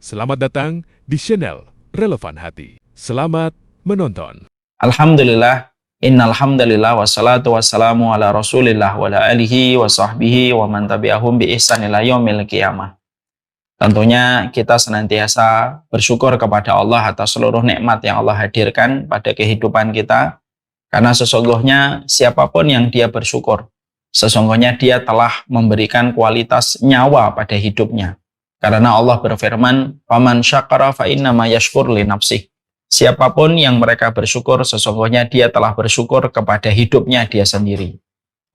Selamat datang di channel Relevan Hati. Selamat menonton. Alhamdulillah, innalhamdulillah wassalatu wassalamu ala rasulillah wa ala alihi wa sahbihi wa man tabi'ahum bi ihsan ila yaumil qiyamah. Tentunya kita senantiasa bersyukur kepada Allah atas seluruh nikmat yang Allah hadirkan pada kehidupan kita. Karena sesungguhnya siapapun yang dia bersyukur, sesungguhnya dia telah memberikan kualitas nyawa pada hidupnya. Karena Allah berfirman, "Faman syakara fa innama yashkur li nafsih." Siapapun yang mereka bersyukur, sesungguhnya dia telah bersyukur kepada hidupnya dia sendiri.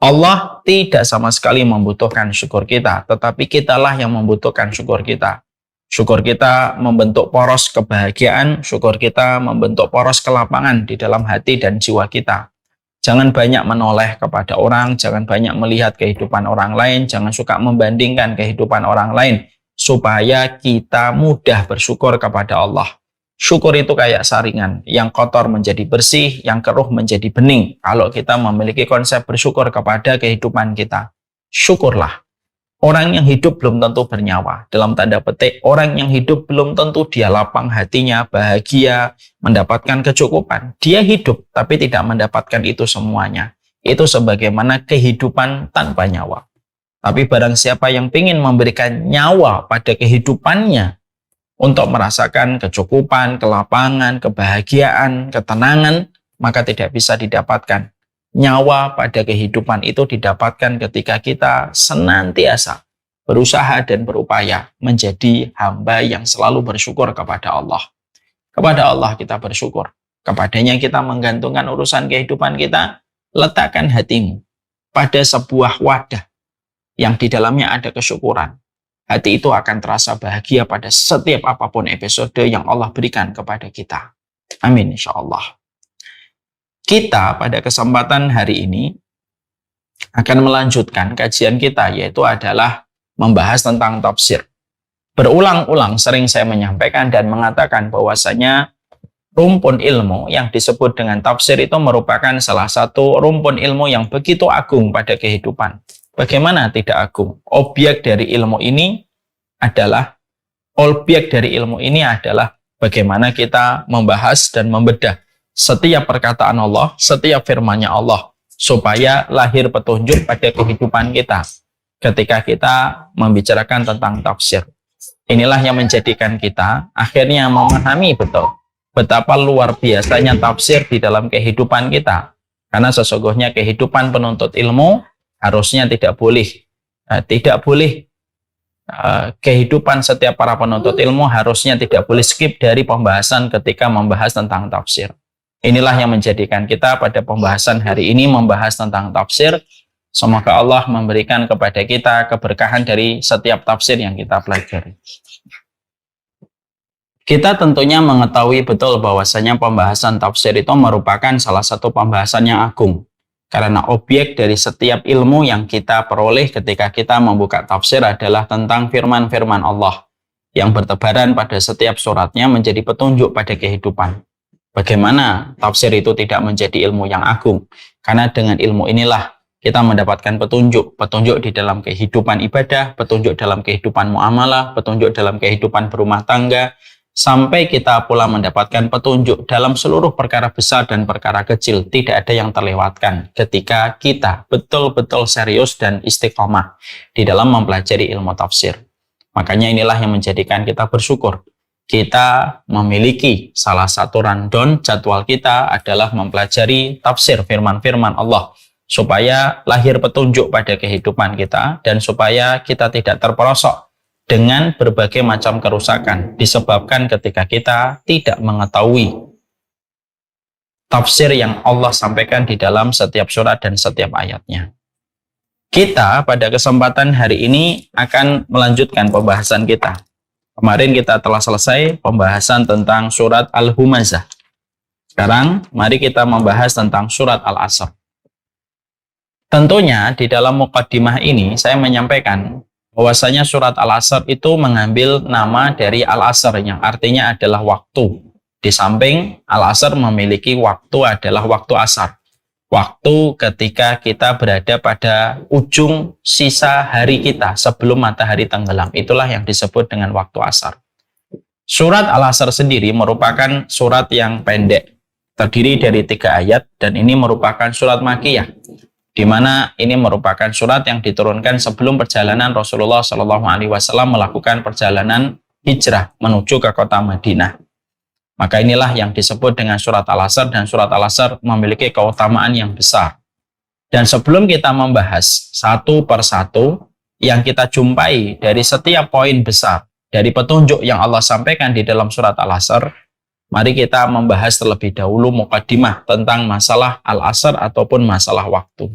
Allah tidak sama sekali membutuhkan syukur kita, tetapi kitalah yang membutuhkan syukur kita. Syukur kita membentuk poros kebahagiaan, syukur kita membentuk poros kelapangan di dalam hati dan jiwa kita. Jangan banyak menoleh kepada orang, jangan banyak melihat kehidupan orang lain, jangan suka membandingkan kehidupan orang lain, supaya kita mudah bersyukur kepada Allah. Syukur itu kayak saringan, yang kotor menjadi bersih, yang keruh menjadi bening. Kalau kita memiliki konsep bersyukur kepada kehidupan kita, syukurlah. Orang yang hidup belum tentu bernyawa. Dalam tanda petik, orang yang hidup belum tentu dia lapang hatinya, bahagia, mendapatkan kecukupan. Dia hidup, tapi tidak mendapatkan itu semuanya. Itu sebagaimana kehidupan tanpa nyawa. Tapi barang siapa yang ingin memberikan nyawa pada kehidupannya untuk merasakan kecukupan, kelapangan, kebahagiaan, ketenangan, maka tidak bisa didapatkan. Nyawa pada kehidupan itu didapatkan ketika kita senantiasa berusaha dan berupaya menjadi hamba yang selalu bersyukur kepada Allah. Kepada Allah kita bersyukur. Kepadanya kita menggantungkan urusan kehidupan kita. Letakkan hatimu pada sebuah wadah yang di dalamnya ada kesyukuran. Hati itu akan terasa bahagia pada setiap apapun episode yang Allah berikan kepada kita. Amin, insya Allah. Kita pada kesempatan hari ini akan melanjutkan kajian kita, yaitu adalah membahas tentang tafsir. Berulang-ulang sering saya menyampaikan dan mengatakan bahwasanya rumpun ilmu yang disebut dengan tafsir itu merupakan salah satu rumpun ilmu yang begitu agung pada kehidupan. Bagaimana tidak agung? Objek dari ilmu ini adalah bagaimana kita membahas dan membedah setiap perkataan Allah, setiap firman-Nya Allah, supaya lahir petunjuk pada kehidupan kita ketika kita membicarakan tentang tafsir. Inilah yang menjadikan kita akhirnya memahami betul betapa luar biasanya tafsir di dalam kehidupan kita. Karena sesungguhnya kehidupan penuntut ilmu harusnya tidak boleh kehidupan setiap para penuntut ilmu harusnya tidak boleh skip dari pembahasan ketika membahas tentang tafsir. Inilah yang menjadikan kita pada pembahasan hari ini membahas tentang tafsir. Semoga Allah memberikan kepada kita keberkahan dari setiap tafsir yang kita pelajari. Kita tentunya mengetahui betul bahwasanya pembahasan tafsir itu merupakan salah satu pembahasan yang agung. Karena objek dari setiap ilmu yang kita peroleh ketika kita membuka tafsir adalah tentang firman-firman Allah yang bertebaran pada setiap suratnya menjadi petunjuk pada kehidupan. Bagaimana tafsir itu tidak menjadi ilmu yang agung? Karena dengan ilmu inilah kita mendapatkan petunjuk di dalam kehidupan ibadah, petunjuk dalam kehidupan muamalah, petunjuk dalam kehidupan berumah tangga, sampai kita pula mendapatkan petunjuk dalam seluruh perkara besar dan perkara kecil. Tidak ada yang terlewatkan ketika kita betul-betul serius dan istiqomah di dalam mempelajari ilmu tafsir. Makanya inilah yang menjadikan kita bersyukur. Kita memiliki salah satu rundown jadwal kita adalah mempelajari tafsir firman-firman Allah, supaya lahir petunjuk pada kehidupan kita dan supaya kita tidak terperosok dengan berbagai macam kerusakan disebabkan ketika kita tidak mengetahui tafsir yang Allah sampaikan di dalam setiap surat dan setiap ayatnya. Kita pada kesempatan hari ini akan melanjutkan pembahasan kita. Kemarin kita telah selesai pembahasan tentang surat Al-Humazah. Sekarang mari kita membahas tentang surat Al-Asr. Tentunya di dalam muqaddimah ini saya menyampaikan bahwasanya surat Al-Asr itu mengambil nama dari Al-Asr yang artinya adalah waktu. Di samping Al-Asr memiliki waktu adalah waktu asar. Waktu ketika kita berada pada ujung sisa hari kita sebelum matahari tenggelam. Itulah yang disebut dengan waktu asar. Surat Al-Asr sendiri merupakan surat yang pendek, terdiri dari 3 ayat, dan ini merupakan surat Makkiyah, di mana ini merupakan surat yang diturunkan sebelum perjalanan Rasulullah SAW melakukan perjalanan hijrah menuju ke kota Madinah. Maka inilah yang disebut dengan surat Al-Asr, dan surat Al-Asr memiliki keutamaan yang besar. Dan sebelum kita membahas satu persatu yang kita jumpai dari setiap poin besar dari petunjuk yang Allah sampaikan di dalam surat Al-Asr, mari kita membahas terlebih dahulu muqaddimah tentang masalah Al-Asr ataupun masalah waktu.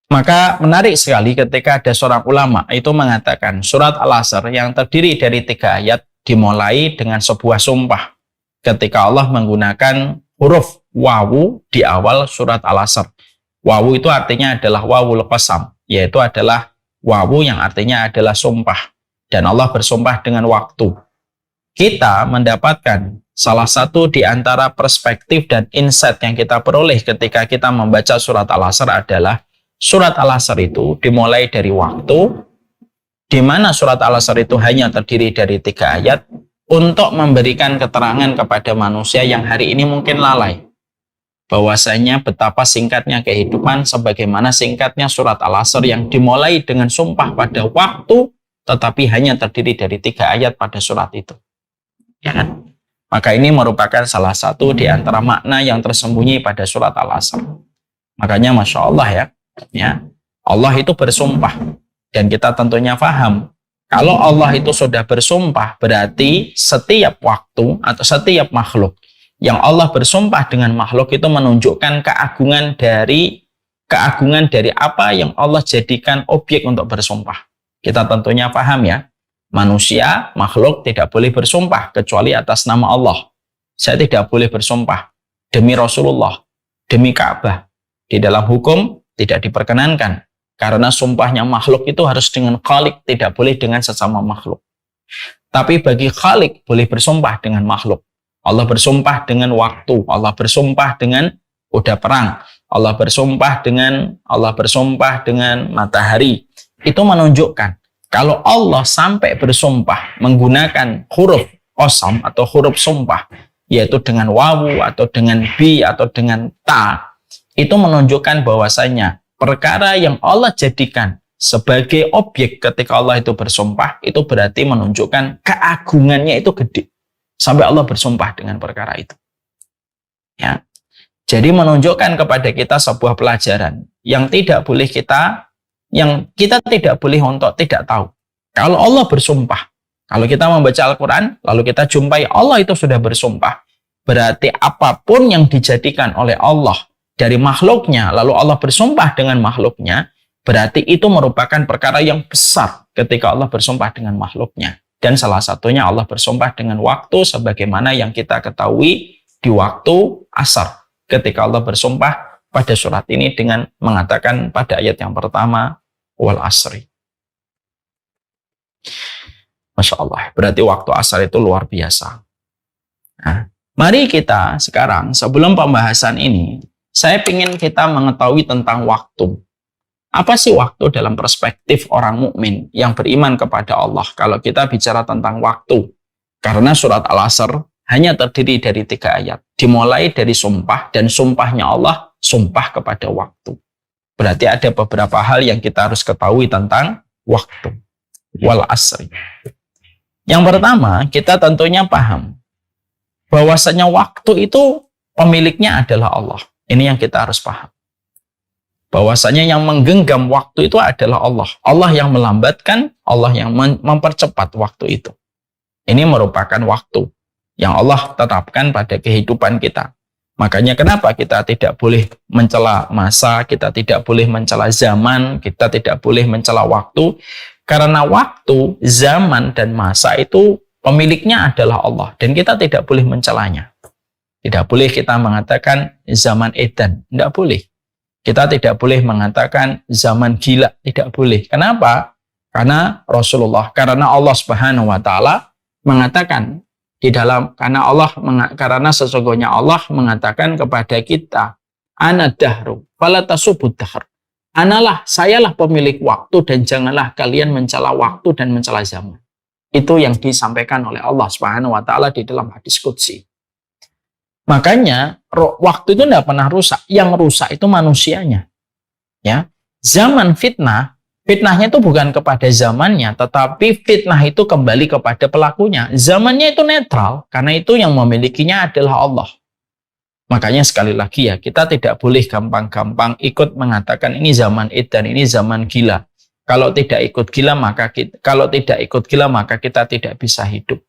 Maka menarik sekali ketika ada seorang ulama itu mengatakan surat Al-Asr yang terdiri dari 3 ayat dimulai dengan sebuah sumpah ketika Allah menggunakan huruf wawu di awal surat Al-Asr. Wawu itu artinya adalah wawul qasam, yaitu adalah wawu yang artinya adalah sumpah. Dan Allah bersumpah dengan waktu. Kita mendapatkan salah satu di antara perspektif dan insight yang kita peroleh ketika kita membaca surat Al-Asr adalah surat Al-Asr itu dimulai dari waktu, di mana surat Al-Asr itu hanya terdiri dari 3 ayat, untuk memberikan keterangan kepada manusia yang hari ini mungkin lalai, bahwasanya betapa singkatnya kehidupan, sebagaimana singkatnya surat Al-Asr yang dimulai dengan sumpah pada waktu, tetapi hanya terdiri dari 3 ayat pada surat itu. Ya kan? Maka ini merupakan salah satu di antara makna yang tersembunyi pada surat Al-Asr. Makanya Masya Allah ya, Allah itu bersumpah. Dan kita tentunya paham, kalau Allah itu sudah bersumpah, berarti setiap waktu atau setiap makhluk yang Allah bersumpah dengan makhluk itu menunjukkan keagungan dari apa yang Allah jadikan objek untuk bersumpah. Kita tentunya paham ya, manusia, makhluk tidak boleh bersumpah kecuali atas nama Allah. Saya tidak boleh bersumpah demi Rasulullah, demi Ka'bah. Di dalam hukum tidak diperkenankan. Karena sumpahnya makhluk itu harus dengan Khalik, tidak boleh dengan sesama makhluk. Tapi bagi Khalik boleh bersumpah dengan makhluk. Allah bersumpah dengan waktu, Allah bersumpah dengan kuda perang, Allah bersumpah dengan matahari. Itu menunjukkan kalau Allah sampai bersumpah menggunakan huruf qasam atau huruf sumpah, yaitu dengan wawu atau dengan bi atau dengan ta, itu menunjukkan bahwasanya perkara yang Allah jadikan sebagai objek ketika Allah itu bersumpah, itu berarti menunjukkan keagungannya itu gede. Sampai Allah bersumpah dengan perkara itu. Ya. Jadi menunjukkan kepada kita sebuah pelajaran yang kita tidak boleh untuk tidak tahu. Kalau Allah bersumpah, kalau kita membaca Al-Quran, lalu kita jumpai Allah itu sudah bersumpah, berarti apapun yang dijadikan oleh Allah dari makhluknya, lalu Allah bersumpah dengan makhluknya, berarti itu merupakan perkara yang besar ketika Allah bersumpah dengan makhluknya. Dan salah satunya Allah bersumpah dengan waktu, sebagaimana yang kita ketahui di waktu asar. Ketika Allah bersumpah pada surat ini dengan mengatakan pada ayat yang pertama, wal asri. Masya Allah, berarti waktu asar itu luar biasa. Nah, mari kita sekarang, sebelum pembahasan ini, saya ingin kita mengetahui tentang waktu. Apa sih waktu dalam perspektif orang mukmin yang beriman kepada Allah kalau kita bicara tentang waktu? Karena surat Al-Asr hanya terdiri dari 3 ayat. Dimulai dari sumpah, dan sumpahnya Allah sumpah kepada waktu. Berarti ada beberapa hal yang kita harus ketahui tentang waktu. Wal asri. Yang pertama, kita tentunya paham bahwasanya waktu itu pemiliknya adalah Allah. Ini yang kita harus paham. Bahwasanya yang menggenggam waktu itu adalah Allah. Allah yang melambatkan, Allah yang mempercepat waktu itu. Ini merupakan waktu yang Allah tetapkan pada kehidupan kita. Makanya kenapa kita tidak boleh mencela masa, kita tidak boleh mencela zaman, kita tidak boleh mencela waktu. Karena waktu, zaman, dan masa itu pemiliknya adalah Allah. Dan kita tidak boleh mencelanya. Tidak boleh kita mengatakan zaman edan, tidak boleh. Kita tidak boleh mengatakan zaman gila, tidak boleh. Kenapa? Karena Allah Subhanahu wa taala mengatakan di dalam karena sesungguhnya Allah mengatakan kepada kita, ana dahru fala tasubud dahr. Sayalah pemilik waktu dan janganlah kalian mencela waktu dan mencela zaman. Itu yang disampaikan oleh Allah Subhanahu wa taala di dalam hadis qudsi. Makanya waktu itu tidak pernah rusak. Yang rusak itu manusianya. Ya. Zaman fitnah, fitnahnya itu bukan kepada zamannya, tetapi fitnah itu kembali kepada pelakunya. Zamannya itu netral, karena itu yang memilikinya adalah Allah. Makanya sekali lagi ya, kita tidak boleh gampang-gampang ikut mengatakan ini zaman edan, ini zaman gila. Kalau tidak ikut gila maka kita tidak bisa hidup.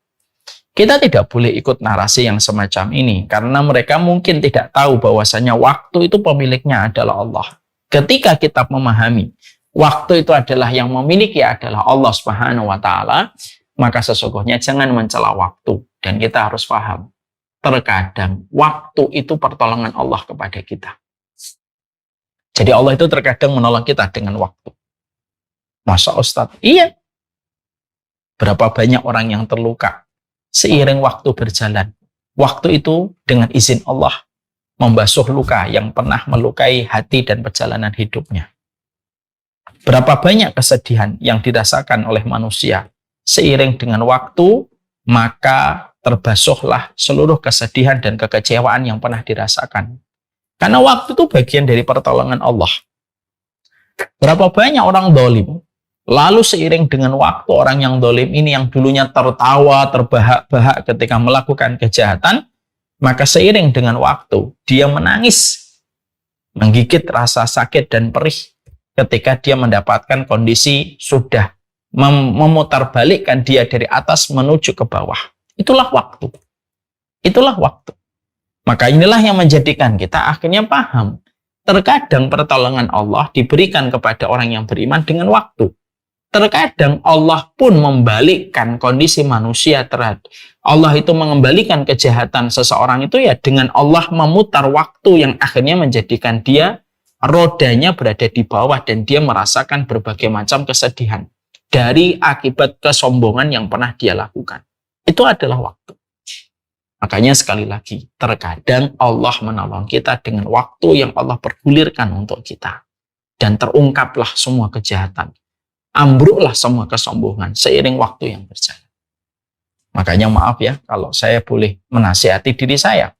Kita tidak boleh ikut narasi yang semacam ini karena mereka mungkin tidak tahu bahwasanya waktu itu pemiliknya adalah Allah. Ketika kita memahami waktu itu adalah yang memiliki adalah Allah Subhanahu wa taala, maka sesungguhnya jangan mencela waktu dan kita harus paham. Terkadang waktu itu pertolongan Allah kepada kita. Jadi Allah itu terkadang menolong kita dengan waktu. Masa Ustadz? Iya. Berapa banyak orang yang terluka seiring waktu berjalan. Waktu itu dengan izin Allah membasuh luka yang pernah melukai hati dan perjalanan hidupnya. Berapa banyak kesedihan yang dirasakan oleh manusia seiring dengan waktu, maka terbasuhlah seluruh kesedihan dan kekecewaan yang pernah dirasakan. Karena waktu itu bagian dari pertolongan Allah. Berapa banyak orang zalim, lalu seiring dengan waktu orang yang zalim ini yang dulunya tertawa, terbahak-bahak ketika melakukan kejahatan, maka seiring dengan waktu dia menangis, menggigit rasa sakit dan perih ketika dia mendapatkan kondisi sudah memutarbalikkan dia dari atas menuju ke bawah. Itulah waktu. Itulah waktu. Maka inilah yang menjadikan kita akhirnya paham. Terkadang pertolongan Allah diberikan kepada orang yang beriman dengan waktu. Terkadang Allah pun membalikkan kondisi manusia terhadap Allah itu mengembalikan kejahatan seseorang itu ya dengan Allah memutar waktu yang akhirnya menjadikan dia rodanya berada di bawah dan dia merasakan berbagai macam kesedihan dari akibat kesombongan yang pernah dia lakukan. Itu adalah waktu. Makanya sekali lagi, terkadang Allah menolong kita dengan waktu yang Allah pergulirkan untuk kita. Dan terungkaplah semua kejahatan. Ambruklah semua kesombongan seiring waktu yang berjalan. Makanya maaf ya, kalau saya boleh menasihati diri saya.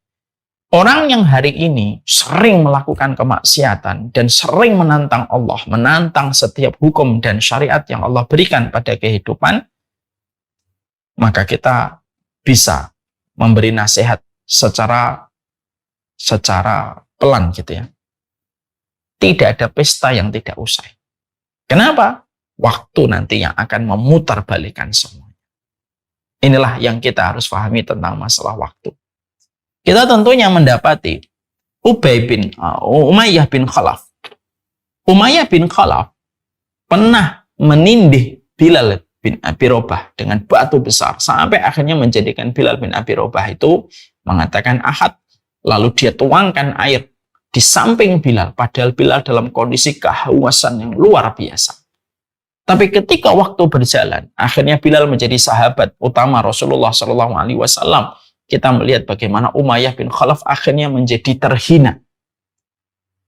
Orang yang hari ini sering melakukan kemaksiatan dan sering menantang Allah, menantang setiap hukum dan syariat yang Allah berikan pada kehidupan, maka kita bisa memberi nasihat secara pelan gitu ya. Tidak ada pesta yang tidak usai. Kenapa? Waktu nanti yang akan memutarbalikkan semua. Inilah yang kita harus pahami tentang masalah waktu. Kita tentunya mendapati Umayyah bin Khalaf. Umayyah bin Khalaf pernah menindih Bilal bin Abi Robah dengan batu besar sampai akhirnya menjadikan Bilal bin Abi Robah itu mengatakan ahad, lalu dia tuangkan air di samping Bilal, padahal Bilal dalam kondisi kehausan yang luar biasa. Tapi ketika waktu berjalan, akhirnya Bilal menjadi sahabat utama Rasulullah SAW. Kita melihat bagaimana Umayyah bin Khalaf akhirnya menjadi terhina.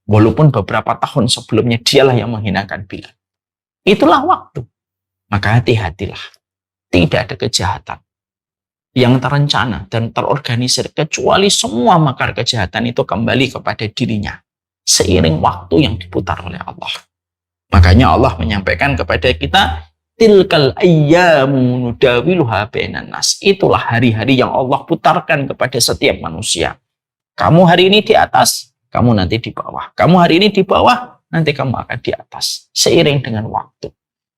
Walaupun beberapa tahun sebelumnya dialah yang menghinakan Bilal. Itulah waktu. Maka hati-hatilah. Tidak ada kejahatan yang terencana dan terorganisir kecuali semua makar kejahatan itu kembali kepada dirinya seiring waktu yang diputar oleh Allah. Makanya Allah menyampaikan kepada kita, tilkal ayyamu nudawiluha bainan nas. Itulah hari-hari yang Allah putarkan kepada setiap manusia. Kamu hari ini di atas, kamu nanti di bawah. Kamu hari ini di bawah, nanti kamu akan di atas seiring dengan waktu.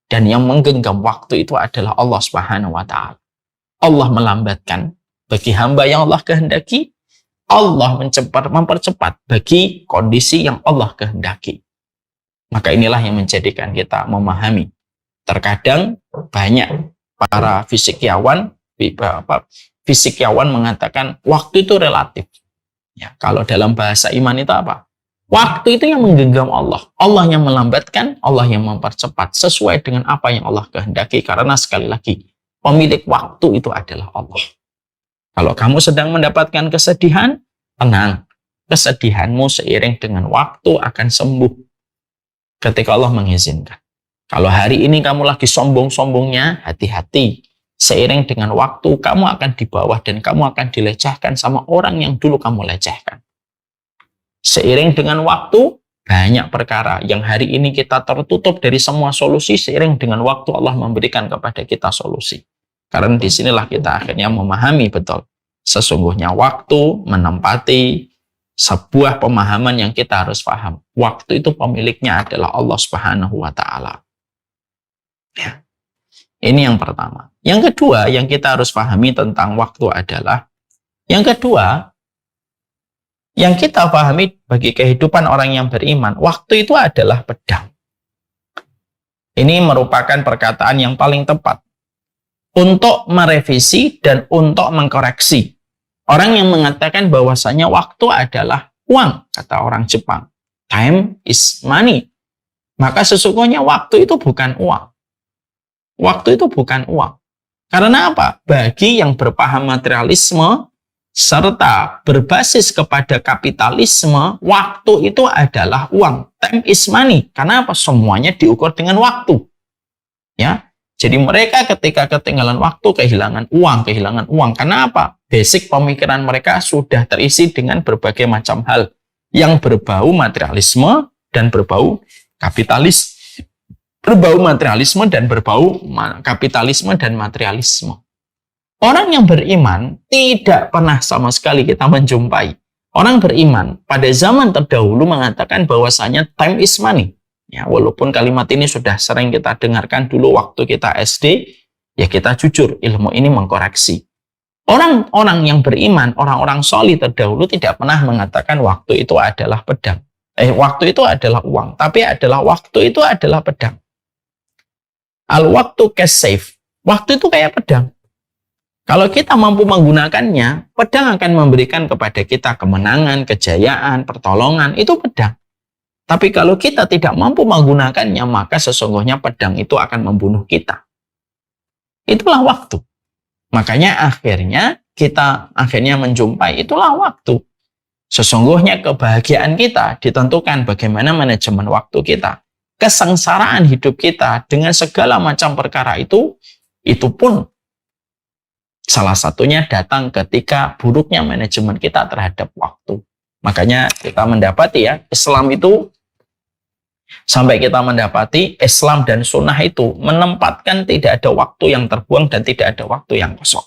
Dan yang menggenggam waktu itu adalah Allah Subhanahu wa taala. Allah melambatkan bagi hamba yang Allah kehendaki, Allah mempercepat bagi kondisi yang Allah kehendaki. Maka inilah yang menjadikan kita memahami. Terkadang banyak para fisikyawan mengatakan waktu itu relatif. Ya, kalau dalam bahasa iman itu apa? Waktu itu yang menggenggam Allah. Allah yang melambatkan, Allah yang mempercepat sesuai dengan apa yang Allah kehendaki. Karena sekali lagi, pemilik waktu itu adalah Allah. Kalau kamu sedang mendapatkan kesedihan, tenang. Kesedihanmu seiring dengan waktu akan sembuh ketika Allah mengizinkan. Kalau hari ini kamu lagi sombong-sombongnya, hati-hati. seiring dengan waktu kamu akan di bawah dan kamu akan dilecehkan sama orang yang dulu kamu lecehkan. Seiring dengan waktu, banyak perkara yang hari ini kita tertutup dari semua solusi, seiring dengan waktu Allah memberikan kepada kita solusi. Karena disinilah kita akhirnya memahami betul. Sesungguhnya waktu menempati sebuah pemahaman yang kita harus paham. Waktu itu pemiliknya adalah Allah Subhanahu wa Ta'ala. Ya. Ini yang pertama. Yang kedua yang kita harus pahami tentang waktu adalah, yang kedua, yang kita pahami bagi kehidupan orang yang beriman, waktu itu adalah pedang. Ini merupakan perkataan yang paling tepat untuk merevisi dan untuk mengkoreksi orang yang mengatakan bahwasanya waktu adalah uang, kata orang Jepang. Time is money. Maka sesungguhnya waktu itu bukan uang. Waktu itu bukan uang. Karena apa? Bagi yang berpaham materialisme serta berbasis kepada kapitalisme, waktu itu adalah uang. Time is money. Karena apa? Semuanya diukur dengan waktu. Ya. Jadi mereka ketika ketinggalan waktu kehilangan uang. Karena apa? Basic pemikiran mereka sudah terisi dengan berbagai macam hal yang berbau materialisme dan berbau kapitalis. Berbau materialisme dan berbau kapitalisme dan materialisme. Orang yang beriman tidak pernah sama sekali kita menjumpai. Orang beriman pada zaman terdahulu mengatakan bahwasanya time is money. Ya, walaupun kalimat ini sudah sering kita dengarkan dulu waktu kita SD, ya kita jujur, ilmu ini mengkoreksi. Orang-orang yang beriman, orang-orang solih terdahulu tidak pernah mengatakan waktu itu adalah pedang. Waktu itu adalah uang, tapi adalah waktu itu adalah pedang. Al-waktu kasayf. Waktu itu kayak pedang. Kalau kita mampu menggunakannya, pedang akan memberikan kepada kita kemenangan, kejayaan, pertolongan. Itu pedang. Tapi kalau kita tidak mampu menggunakannya, maka sesungguhnya pedang itu akan membunuh kita. Itulah waktu. Makanya kita akhirnya menjumpai itulah waktu. Sesungguhnya kebahagiaan kita ditentukan bagaimana manajemen waktu kita. Kesengsaraan hidup kita dengan segala macam perkara itu pun salah satunya datang ketika buruknya manajemen kita terhadap waktu. Makanya kita mendapati ya, Islam itu, sampai kita mendapati Islam dan sunnah itu menempatkan tidak ada waktu yang terbuang dan tidak ada waktu yang kosong.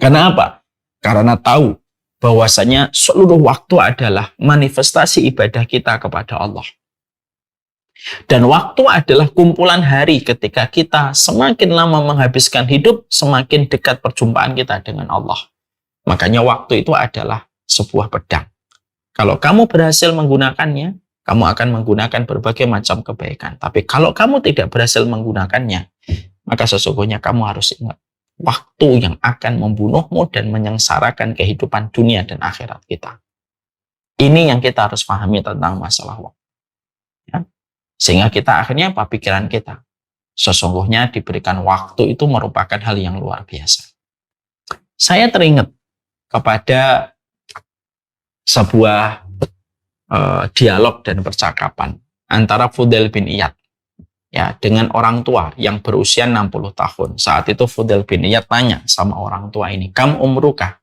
Karena apa? Karena tahu bahwasanya seluruh waktu adalah manifestasi ibadah kita kepada Allah. Dan waktu adalah kumpulan hari ketika kita semakin lama menghabiskan hidup, semakin dekat perjumpaan kita dengan Allah. Makanya waktu itu adalah sebuah pedang. Kalau kamu berhasil menggunakannya, kamu akan menggunakan berbagai macam kebaikan. Tapi kalau kamu tidak berhasil menggunakannya, maka sesungguhnya kamu harus ingat, waktu yang akan membunuhmu dan menyengsarakan kehidupan dunia dan akhirat kita. Ini yang kita harus pahami tentang masalah waktu. Ya? Sehingga kita akhirnya apa? Pikiran kita. Sesungguhnya diberikan waktu itu merupakan hal yang luar biasa. Saya teringat kepada sebuah dialog dan percakapan antara Fudail bin Iyad ya dengan orang tua yang berusia 60 tahun. Saat itu Fudail bin Iyad tanya sama orang tua ini, "Kam umruka?"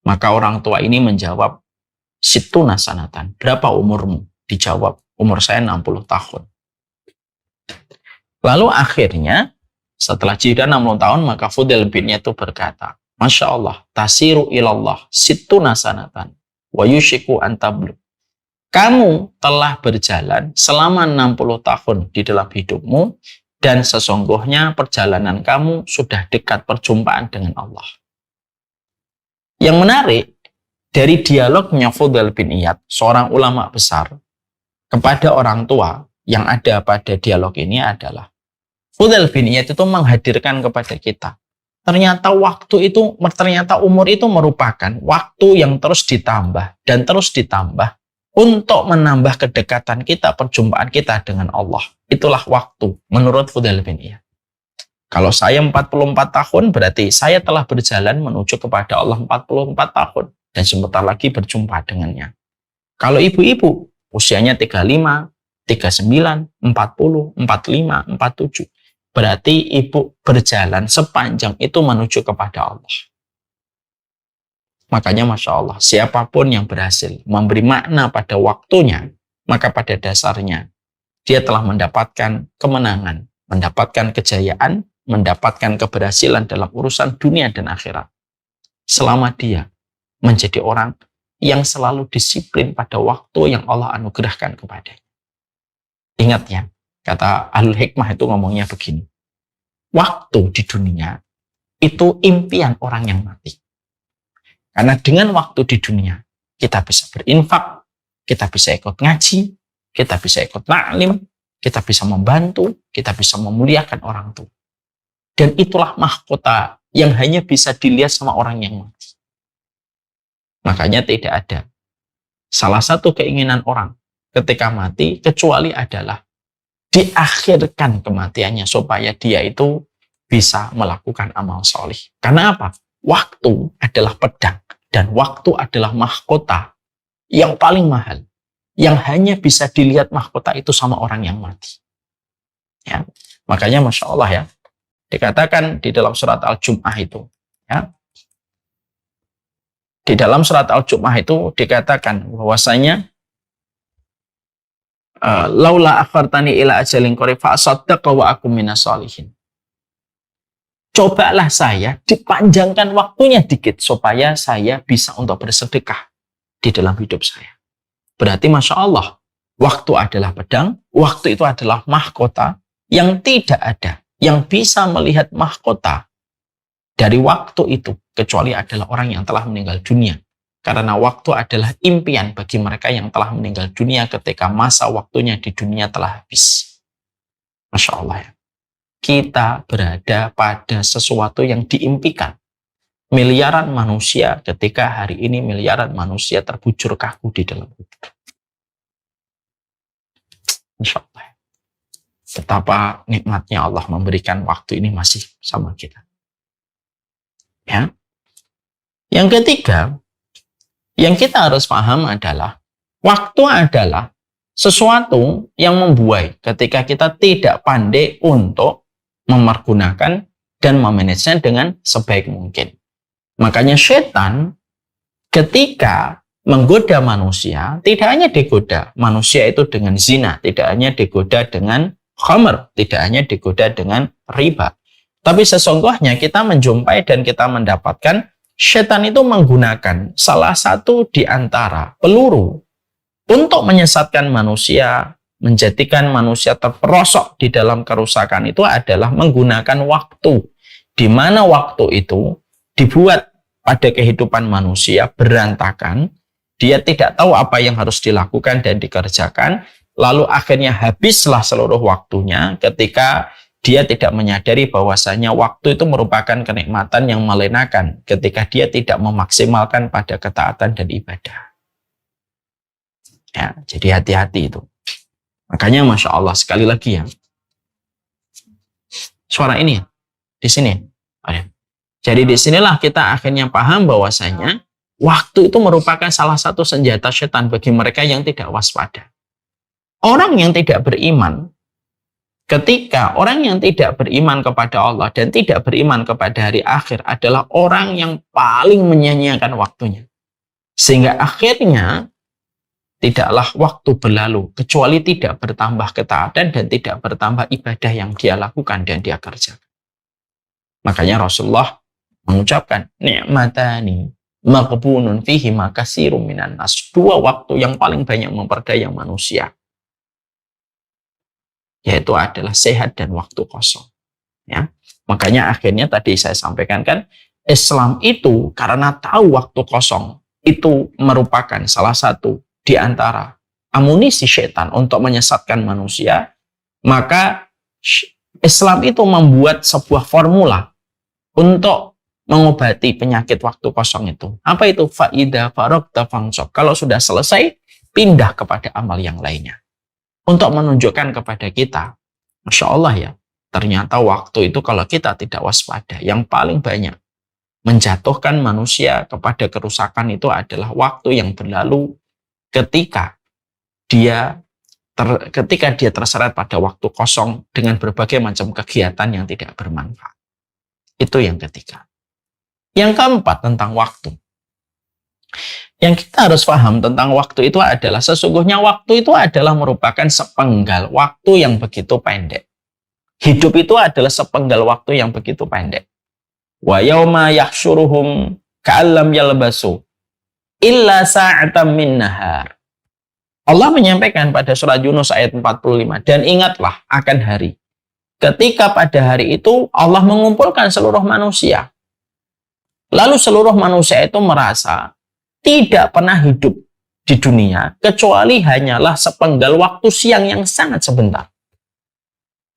Maka orang tua ini menjawab, "Sittuna sanatan." Berapa umurmu? Dijawab, "Umur saya 60 tahun." Lalu akhirnya setelah jeda 60 tahun maka Fudail bin Iyad itu berkata, "Masya Allah, tasiru ilallah sittuna sanatan wa yushiku antablu." Kamu telah berjalan selama 60 tahun di dalam hidupmu dan sesungguhnya perjalanan kamu sudah dekat perjumpaan dengan Allah. Yang menarik dari dialognya Fudail bin Iyad, seorang ulama besar, kepada orang tua yang ada pada dialog ini adalah Fudail bin Iyad itu menghadirkan kepada kita. Ternyata umur itu merupakan waktu yang terus ditambah dan terus ditambah untuk menambah kedekatan kita, perjumpaan kita dengan Allah. Itulah waktu menurut Fudail bin Iyad. Kalau saya 44 tahun berarti saya telah berjalan menuju kepada Allah 44 tahun dan sebentar lagi berjumpa dengannya. Kalau ibu-ibu usianya 35, 39, 40, 45, 47. berarti ibu berjalan sepanjang itu menuju kepada Allah. Makanya Masya Allah, siapapun yang berhasil memberi makna pada waktunya, maka pada dasarnya dia telah mendapatkan kemenangan, mendapatkan kejayaan, mendapatkan keberhasilan dalam urusan dunia dan akhirat. Selama dia menjadi orang yang selalu disiplin pada waktu yang Allah anugerahkan kepadanya. Ingat ya, kata Ahlul Hikmah itu ngomongnya begini. Waktu di dunia itu impian orang yang mati. Karena dengan waktu di dunia, kita bisa berinfak, kita bisa ikut ngaji, kita bisa ikut taklim, kita bisa membantu, kita bisa memuliakan orang tua. Dan itulah mahkota yang hanya bisa dilihat sama orang yang mati. Makanya tidak ada salah satu keinginan orang ketika mati kecuali adalah diakhirkan kematiannya supaya dia itu bisa melakukan amal solih. Karena apa? Waktu adalah pedang dan waktu adalah mahkota yang paling mahal, yang hanya bisa dilihat mahkota itu sama orang yang mati. Ya, makanya Masya Allah ya, dikatakan di dalam surat Al-Jum'ah itu, ya, di dalam surat Al-Jum'ah itu dikatakan bahwasanya laula akhartani ila ajalin qarib fa asaddaqa wa akum minas sholihin. Cobalah saya dipanjangkan waktunya dikit supaya saya bisa untuk bersedekah di dalam hidup saya. Berarti Masya Allah, waktu adalah pedang, waktu itu adalah mahkota yang tidak ada yang bisa melihat mahkota dari waktu itu kecuali adalah orang yang telah meninggal dunia. Karena waktu adalah impian bagi mereka yang telah meninggal dunia ketika masa waktunya di dunia telah habis. Masya Allah ya. Kita berada pada sesuatu yang diimpikan. Miliaran manusia ketika hari ini miliaran manusia terbujur kaku di dalam hidup. Insya Allah. Betapa nikmatnya Allah memberikan waktu ini masih sama kita. Ya. Yang ketiga, yang kita harus paham adalah waktu adalah sesuatu yang membuai ketika kita tidak pandai untuk mempergunakan dan memanagenya dengan sebaik mungkin. Makanya setan ketika menggoda manusia, tidak hanya digoda manusia itu dengan zina, tidak hanya digoda dengan khamr, tidak hanya digoda dengan riba. Tapi sesungguhnya kita menjumpai dan kita mendapatkan setan itu menggunakan salah satu di antara peluru untuk menyesatkan manusia, menjadikan manusia terperosok di dalam kerusakan itu adalah menggunakan waktu. Di mana waktu itu dibuat pada kehidupan manusia berantakan, dia tidak tahu apa yang harus dilakukan dan dikerjakan, lalu akhirnya habislah seluruh waktunya ketika dia tidak menyadari bahwasanya waktu itu merupakan kenikmatan yang melenakan ketika dia tidak memaksimalkan pada ketaatan dan ibadah. Ya, jadi hati-hati itu. Makanya Masya Allah sekali lagi ya. Suara ini di sini. Oh ya. Jadi disinilah kita akhirnya paham bahwasanya waktu itu merupakan salah satu senjata setan bagi mereka yang tidak waspada. Orang yang tidak beriman, ketika orang yang tidak beriman kepada Allah dan tidak beriman kepada hari akhir adalah orang yang paling menyia-nyiakan waktunya. Sehingga akhirnya tidaklah waktu berlalu kecuali tidak bertambah ketaatan dan tidak bertambah ibadah yang dia lakukan dan dia kerjakan. Makanya Rasulullah mengucapkan ni'matani maqbunun fihi makasirum minan nas. Dua waktu yang paling banyak memperdaya manusia, yaitu adalah sehat dan waktu kosong. Ya. Makanya akhirnya tadi saya sampaikan kan, Islam itu karena tahu waktu kosong itu merupakan salah satu di antara amunisi setan untuk menyesatkan manusia, maka Islam itu membuat sebuah formula untuk mengobati penyakit waktu kosong itu. Apa itu? Fa'idha faragta fansab. Kalau sudah selesai, pindah kepada amal yang lainnya. Untuk menunjukkan kepada kita, Masya Allah ya, ternyata waktu itu kalau kita tidak waspada, yang paling banyak menjatuhkan manusia kepada kerusakan itu adalah waktu yang berlalu ketika dia ketika dia terseret pada waktu kosong dengan berbagai macam kegiatan yang tidak bermanfaat. Itu yang ketiga. Yang keempat, tentang waktu. Yang kita harus paham tentang waktu itu adalah sesungguhnya waktu itu adalah merupakan sepenggal waktu yang begitu pendek. Hidup itu adalah sepenggal waktu yang begitu pendek. Wa yauma yahsyuruhum ka'allam yalbasu illa sa'atan min nahar. Allah menyampaikan pada surat Yunus ayat 45, dan ingatlah akan hari ketika pada hari itu Allah mengumpulkan seluruh manusia. Lalu seluruh manusia itu merasa tidak pernah hidup di dunia kecuali hanyalah sepenggal waktu siang yang sangat sebentar.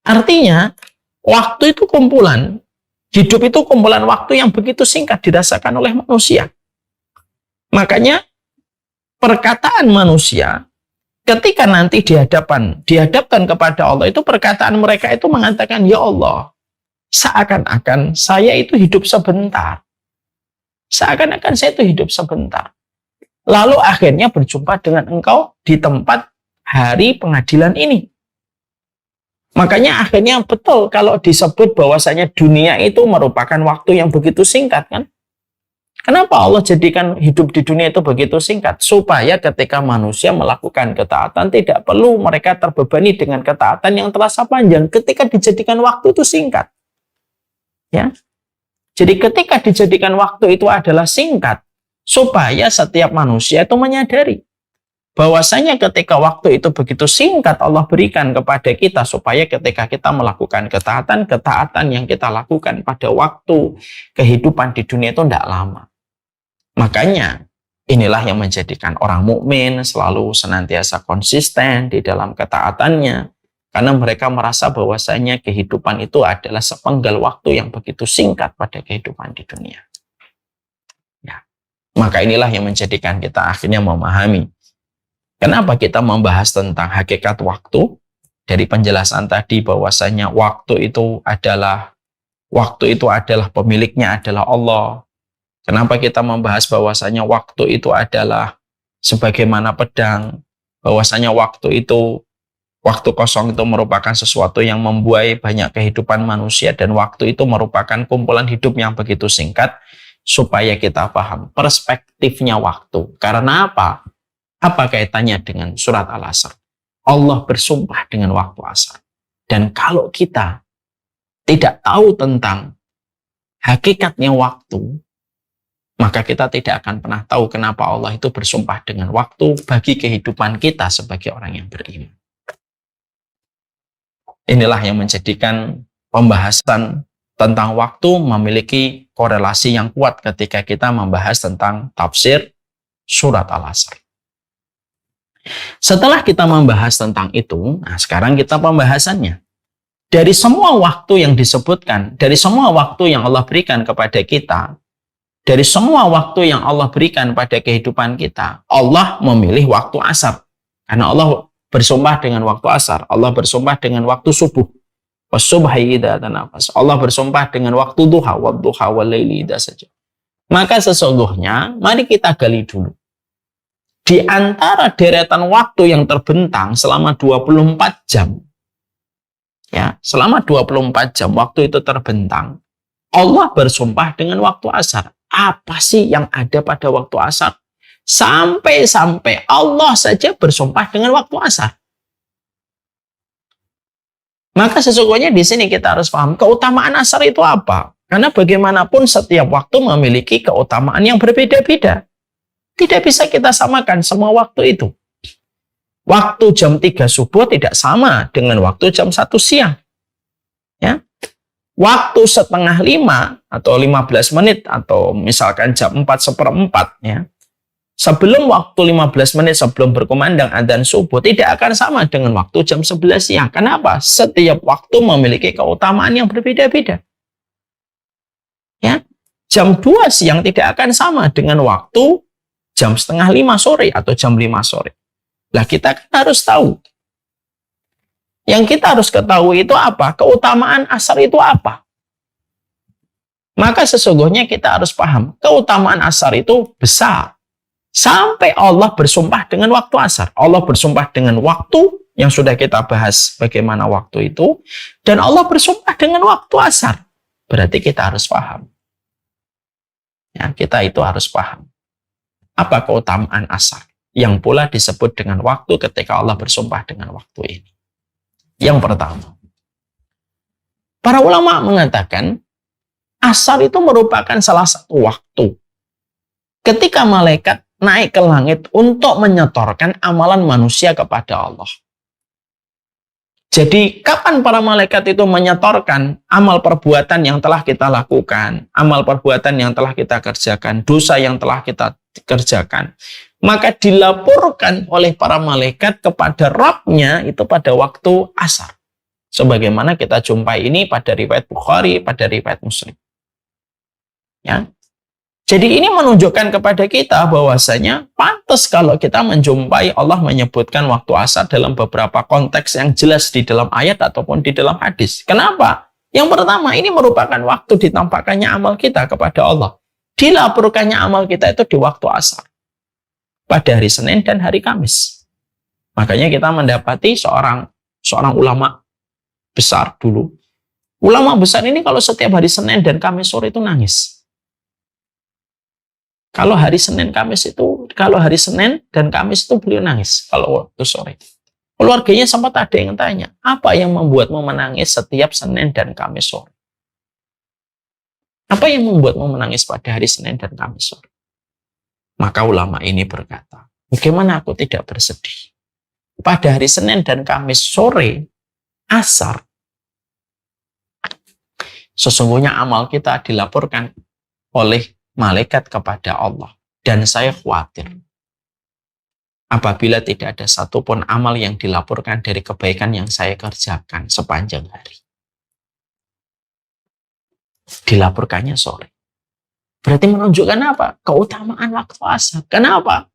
Artinya, waktu itu kumpulan, hidup itu kumpulan waktu yang begitu singkat dirasakan oleh manusia. Makanya, perkataan manusia ketika nanti dihadapkan kepada Allah, itu perkataan mereka itu mengatakan, ya Allah, seakan-akan saya itu hidup sebentar. Seakan-akan saya itu hidup sebentar. Lalu akhirnya berjumpa dengan engkau di tempat hari pengadilan ini. Makanya akhirnya betul kalau disebut bahwasanya dunia itu merupakan waktu yang begitu singkat, kan? Kenapa Allah jadikan hidup di dunia itu begitu singkat? Supaya ketika manusia melakukan ketaatan tidak perlu mereka terbebani dengan ketaatan yang terasa panjang ketika dijadikan waktu itu singkat. Ya. Jadi ketika dijadikan waktu itu adalah singkat, supaya setiap manusia itu menyadari bahwasanya ketika waktu itu begitu singkat Allah berikan kepada kita, supaya ketika kita melakukan ketaatan yang kita lakukan pada waktu kehidupan di dunia itu tidak lama. Makanya inilah yang menjadikan orang mukmin selalu senantiasa konsisten di dalam ketaatannya, karena mereka merasa bahwasanya kehidupan itu adalah sepenggal waktu yang begitu singkat pada kehidupan di dunia. Ya. Maka inilah yang menjadikan kita akhirnya memahami kenapa kita membahas tentang hakikat waktu. Dari penjelasan tadi bahwasanya waktu itu adalah pemiliknya adalah Allah. Kenapa kita membahas bahwasanya waktu itu adalah sebagaimana pedang, bahwasanya waktu kosong itu merupakan sesuatu yang membuai banyak kehidupan manusia, dan waktu itu merupakan kumpulan hidup yang begitu singkat, supaya kita paham perspektifnya waktu. Karena apa? Apa kaitannya dengan surat Al-Asr? Allah bersumpah dengan waktu asar. Dan kalau kita tidak tahu tentang hakikatnya waktu, maka kita tidak akan pernah tahu kenapa Allah itu bersumpah dengan waktu bagi kehidupan kita sebagai orang yang beriman. Inilah yang menjadikan pembahasan tentang waktu memiliki korelasi yang kuat ketika kita membahas tentang tafsir surat Al-Asr. Setelah kita membahas tentang itu, nah sekarang kita pembahasannya. Dari semua waktu yang disebutkan, dari semua waktu yang Allah berikan kepada kita, dari semua waktu yang Allah berikan pada kehidupan kita, Allah memilih waktu asar. Karena Allah bersumpah dengan waktu asar. Allah bersumpah dengan waktu subuh. Wasubhi idza tanafas. Allah bersumpah dengan waktu duha, wadduha walaili idza saja. Maka sesungguhnya, mari kita gali dulu. Di antara deretan waktu yang terbentang selama 24 jam, ya, selama 24 jam waktu itu terbentang, Allah bersumpah dengan waktu asar. Apa sih yang ada pada waktu asar? Sampai-sampai Allah saja bersumpah dengan waktu asar. Maka sesungguhnya di sini kita harus paham keutamaan asar itu apa? Karena bagaimanapun setiap waktu memiliki keutamaan yang berbeda-beda. Tidak bisa kita samakan semua waktu itu. Waktu jam 3 subuh tidak sama dengan waktu jam 1 siang. Ya. Waktu setengah 5 atau 15 menit atau misalkan jam 4:4 ya. Sebelum waktu 15 menit sebelum berkumandang adzan subuh tidak akan sama dengan waktu jam 11 siang. Kenapa? Setiap waktu memiliki keutamaan yang berbeda-beda. Ya. Jam 2 siang tidak akan sama dengan waktu jam setengah 5 sore atau jam 5 sore. Lah kita kan harus tahu. Yang kita harus ketahui itu apa? Keutamaan asar itu apa? Maka sesungguhnya kita harus paham, keutamaan asar itu besar. Sampai Allah bersumpah dengan waktu asar. Allah bersumpah dengan waktu Yang sudah kita bahas bagaimana waktu itu. Dan Allah bersumpah dengan waktu asar. Berarti kita harus paham. Ya, kita itu harus paham. Apa keutamaan asar? Yang pula disebut dengan waktu ketika Allah bersumpah dengan waktu ini. Yang pertama, para ulama mengatakan asar itu merupakan salah satu waktu ketika malaikat naik ke langit untuk menyetorkan amalan manusia kepada Allah. Jadi kapan para malaikat itu menyetorkan amal perbuatan yang telah kita lakukan, amal perbuatan yang telah kita kerjakan, dosa yang telah kita kerjakan, maka dilaporkan oleh para malaikat kepada Rabb-nya itu pada waktu asar. Sebagaimana kita jumpai ini pada riwayat Bukhari, pada riwayat Muslim. Ya. Jadi ini menunjukkan kepada kita bahwasanya pantas kalau kita menjumpai Allah menyebutkan waktu asar dalam beberapa konteks yang jelas di dalam ayat ataupun di dalam hadis. Kenapa? Yang pertama, ini merupakan waktu ditampakkannya amal kita kepada Allah. Dilaporkannya amal kita itu di waktu asar. Pada hari Senin dan hari Kamis. Makanya kita mendapati seorang ulama besar dulu. Ulama besar ini kalau setiap hari Senin dan Kamis sore itu nangis. Kalau hari Senin dan Kamis itu beliau nangis kalau waktu sore. Keluarganya sempat ada yang tanya, apa yang membuatmu menangis setiap Senin dan Kamis sore? Apa yang membuatmu menangis pada hari Senin dan Kamis sore? Maka ulama ini berkata, bagaimana aku tidak bersedih? Pada hari Senin dan Kamis sore, asar, sesungguhnya amal kita dilaporkan oleh malaikat kepada Allah. Dan saya khawatir apabila tidak ada satupun amal yang dilaporkan dari kebaikan yang saya kerjakan sepanjang hari. Dilaporkannya sore. Berarti menunjukkan apa? Keutamaan waktu asar. Kenapa?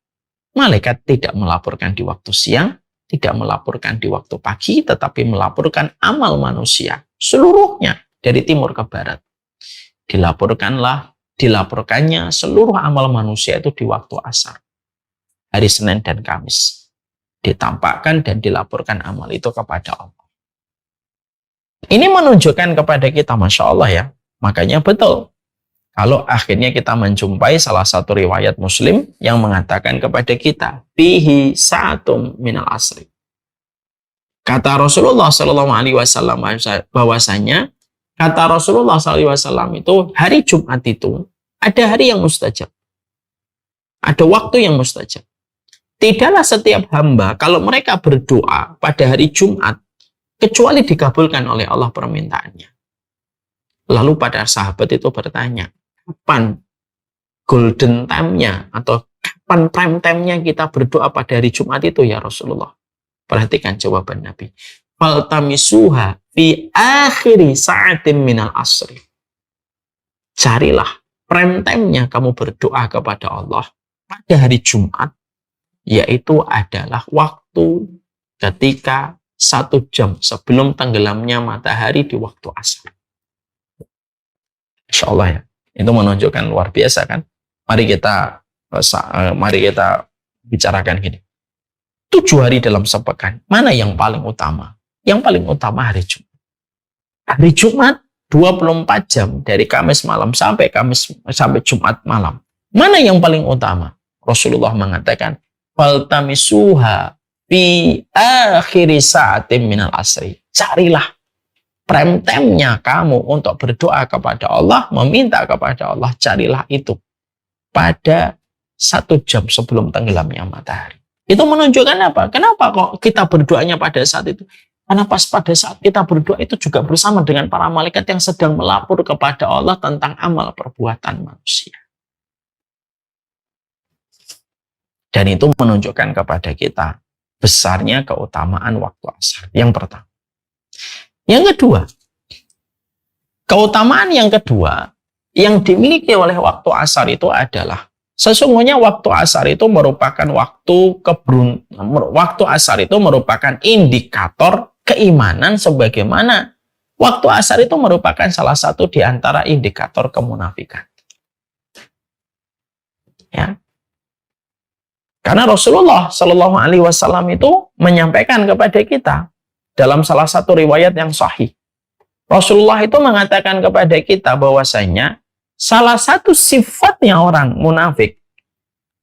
Malaikat tidak melaporkan di waktu siang, tidak melaporkan di waktu pagi, tetapi melaporkan amal manusia seluruhnya dari timur ke barat. Dilaporkannya seluruh amal manusia itu di waktu asar. Hari Senin dan Kamis. Ditampakkan dan dilaporkan amal itu kepada Allah. Ini menunjukkan kepada kita, Masya Allah ya. Makanya betul. Kalau akhirnya kita menjumpai salah satu riwayat Muslim yang mengatakan kepada kita, fihi sa'atum minal asri. Kata Rasulullah SAW bahwasanya kata Rasulullah SAW itu hari Jumat itu ada hari yang mustajab. Ada waktu yang mustajab. Tidaklah setiap hamba kalau mereka berdoa pada hari Jumat kecuali dikabulkan oleh Allah permintaannya. Lalu para sahabat itu bertanya, kapan golden time-nya atau kapan prime time-nya kita berdoa pada hari Jumat itu ya Rasulullah? Perhatikan jawaban Nabi. Faltamisuha fi akhiri sa'atin minal asri. Carilah prime time-nya kamu berdoa kepada Allah pada hari Jumat, yaitu adalah waktu ketika 1 jam sebelum tenggelamnya matahari di waktu asar. Insya Allah ya. Itu menunjukkan luar biasa kan. Mari kita bicarakan gini. 7 hari dalam sepekan, mana yang paling utama? Yang paling utama hari Jumat. Hari Jumat 24 jam dari Kamis malam sampai Jumat malam. Mana yang paling utama? Rasulullah mengatakan, faltamisuha fi akhiri sa'atin minal asri. Carilah prime time-nya kamu untuk berdoa kepada Allah, meminta kepada Allah, carilah itu pada 1 jam sebelum tenggelamnya matahari. Itu menunjukkan apa? Kenapa kok kita berdoanya pada saat itu? Karena pas pada saat kita berdoa itu juga bersama dengan para malaikat yang sedang melapor kepada Allah tentang amal perbuatan manusia. Dan itu menunjukkan kepada kita besarnya keutamaan waktu asar. Yang pertama. Yang kedua, keutamaan yang kedua yang dimiliki oleh waktu asar itu adalah sesungguhnya waktu asar itu merupakan waktu asar itu merupakan indikator keimanan, sebagaimana waktu asar itu merupakan salah satu di antara indikator kemunafikan. Ya. Karena Rasulullah Shallallahu Alaihi Wasallam itu menyampaikan kepada kita dalam salah satu riwayat yang sahih. Rasulullah itu mengatakan kepada kita bahwasanya salah satu sifatnya orang munafik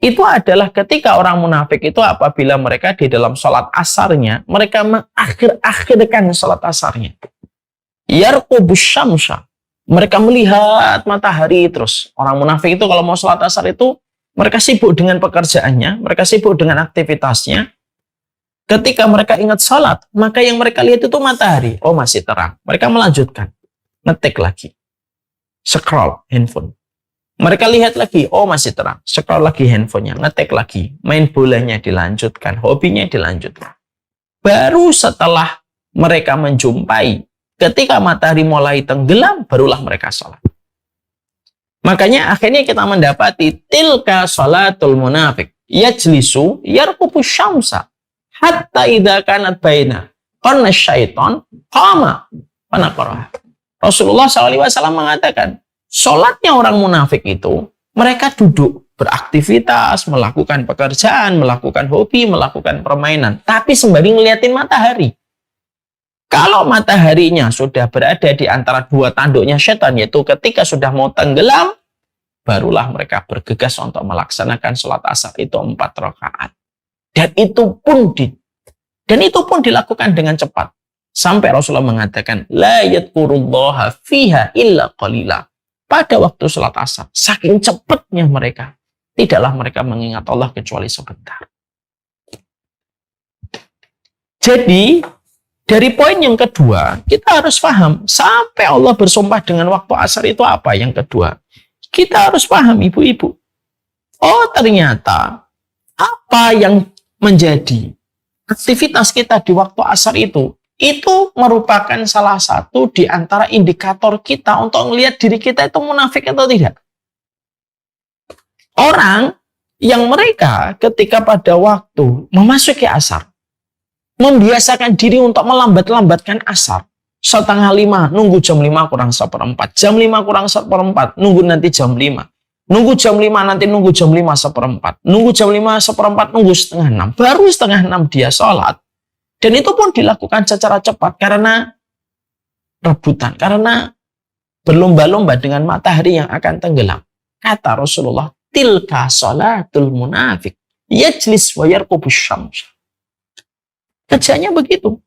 itu adalah ketika orang munafik itu apabila mereka di dalam sholat asarnya, mereka mengakhir-akhirkan sholat asarnya. Yarqubus syamsa. Mereka melihat matahari terus. Orang munafik itu kalau mau sholat asar itu mereka sibuk dengan pekerjaannya, mereka sibuk dengan aktivitasnya. Ketika mereka ingat sholat, maka yang mereka lihat itu matahari. Oh, masih terang. Mereka melanjutkan. Ngetik lagi. Scroll handphone. Mereka lihat lagi. Oh, masih terang. Scroll lagi handphonenya. Ngetik lagi. Main bolanya dilanjutkan. Hobinya dilanjutkan. Baru setelah mereka menjumpai, ketika matahari mulai tenggelam, barulah mereka sholat. Makanya akhirnya kita mendapati tilka sholatul munafik. Yajlisu yarqubus syamsa. Hatta idza kanat baina qanna syaitan qama panaqara. Rasulullah SAW mengatakan, sholatnya orang munafik itu, mereka duduk beraktivitas, melakukan pekerjaan, melakukan hobi, melakukan permainan, tapi sembari ngeliatin matahari. Kalau mataharinya sudah berada di antara dua tanduknya setan, yaitu ketika sudah mau tenggelam, barulah mereka bergegas untuk melaksanakan sholat asar itu 4 rakaat. Dan itu pun dilakukan dengan cepat. Sampai Rasulullah mengatakan, la yadhkurullaha fiha illa qalila. Pada waktu sholat asar, saking cepatnya mereka, tidaklah mereka mengingat Allah kecuali sebentar. Jadi, dari poin yang kedua, kita harus paham, sampai Allah bersumpah dengan waktu asar itu apa yang kedua? Kita harus paham, ibu-ibu. Oh, ternyata apa yang menjadi aktivitas kita di waktu asar itu merupakan salah satu di antara indikator kita untuk melihat diri kita itu munafik atau tidak. Orang yang mereka ketika pada waktu memasuki asar, membiasakan diri untuk melambat-lambatkan asar. 4:30, nunggu jam 5 kurang 1/4. Jam 5 kurang 1/4, nunggu nanti jam 5. Nunggu jam 5, nanti nunggu jam 5 1/4. Nunggu jam 5 1/4, nunggu 5:30. Baru 5:30 dia sholat. Dan itu pun dilakukan secara cepat karena rebutan. Karena berlomba-lomba dengan matahari yang akan tenggelam. Kata Rasulullah, tilka sholatul munafik. Yajlis wa yarqubus syams. Kerjanya begitu.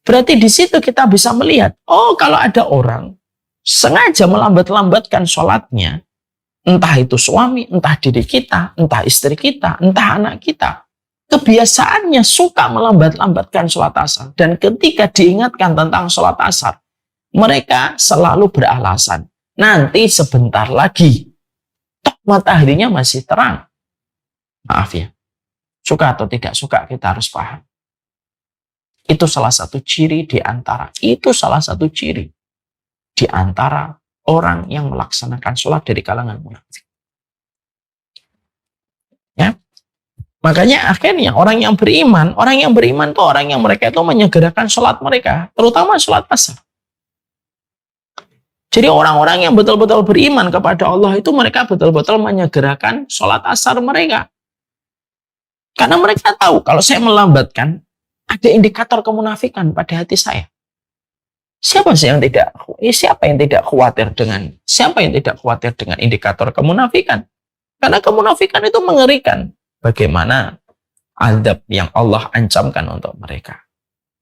Berarti di situ kita bisa melihat, oh kalau ada orang sengaja melambat-lambatkan sholatnya, entah itu suami, entah diri kita, entah istri kita, entah anak kita, kebiasaannya suka melambat-lambatkan sholat asar. Dan ketika diingatkan tentang sholat asar, mereka selalu beralasan, nanti sebentar lagi, toh mataharinya masih terang. Maaf ya, suka atau tidak suka kita harus paham. Itu salah satu ciri di antara orang yang melaksanakan sholat dari kalangan munafik. Ya, makanya akhirnya orang yang beriman itu orang yang mereka itu menyegerakan sholat mereka, terutama sholat asar. Jadi orang-orang yang betul-betul beriman kepada Allah itu mereka betul-betul menyegerakan sholat asar mereka. Karena mereka tahu kalau saya melambatkan, ada indikator kemunafikan pada hati saya. Siapa yang tidak khawatir dengan indikator kemunafikan? Karena kemunafikan itu mengerikan. Bagaimana azab yang Allah ancamkan untuk mereka.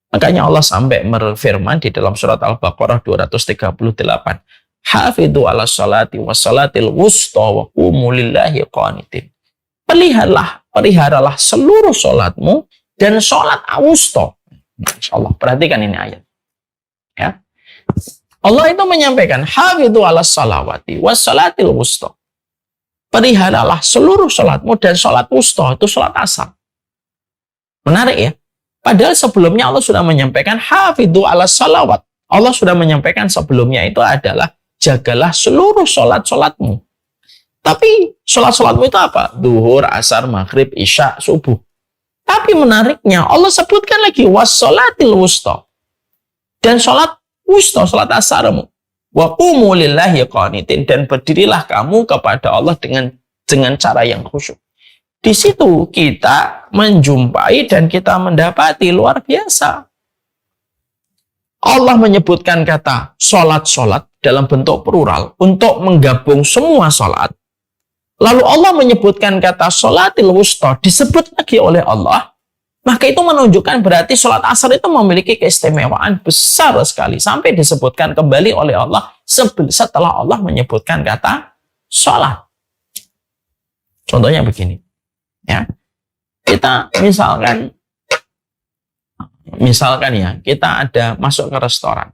Makanya Allah sampai berfirman di dalam surat Al-Baqarah 238. Hafidhu ala salati wa salatil wusta wa qumu lillahi qanitin. Peliharalah seluruh sholatmu dan sholat awusto. Insyaallah, perhatikan ini ayat. Ya. Allah itu menyampaikan, hafidhu ala salawati wa salatil wusta. Peliharalah seluruh sholatmu dan sholat wusta, itu sholat asar. Menarik ya. Padahal sebelumnya Allah sudah menyampaikan, hafidhu ala salawat. Allah sudah menyampaikan sebelumnya itu adalah, jagalah seluruh sholat-sholatmu. Tapi sholat-sholatmu itu apa? Duhur, asar, maghrib, isya, subuh. Tapi menariknya Allah sebutkan lagi wassalatil wusta. Dan sholat wusta, sholat asarmu. Wa qumu lillahi qanitin, dan berdirilah kamu kepada Allah dengan cara yang khusyuk. Di situ kita menjumpai dan kita mendapati luar biasa. Allah menyebutkan kata sholat-sholat dalam bentuk plural untuk menggabung semua sholat. Lalu Allah menyebutkan kata sholatil wusta disebut lagi oleh Allah. Maka itu menunjukkan berarti sholat asar itu memiliki keistimewaan besar sekali. Sampai disebutkan kembali oleh Allah setelah Allah menyebutkan kata sholat. Contohnya begini. Ya, kita misalkan ya, kita ada masuk ke restoran.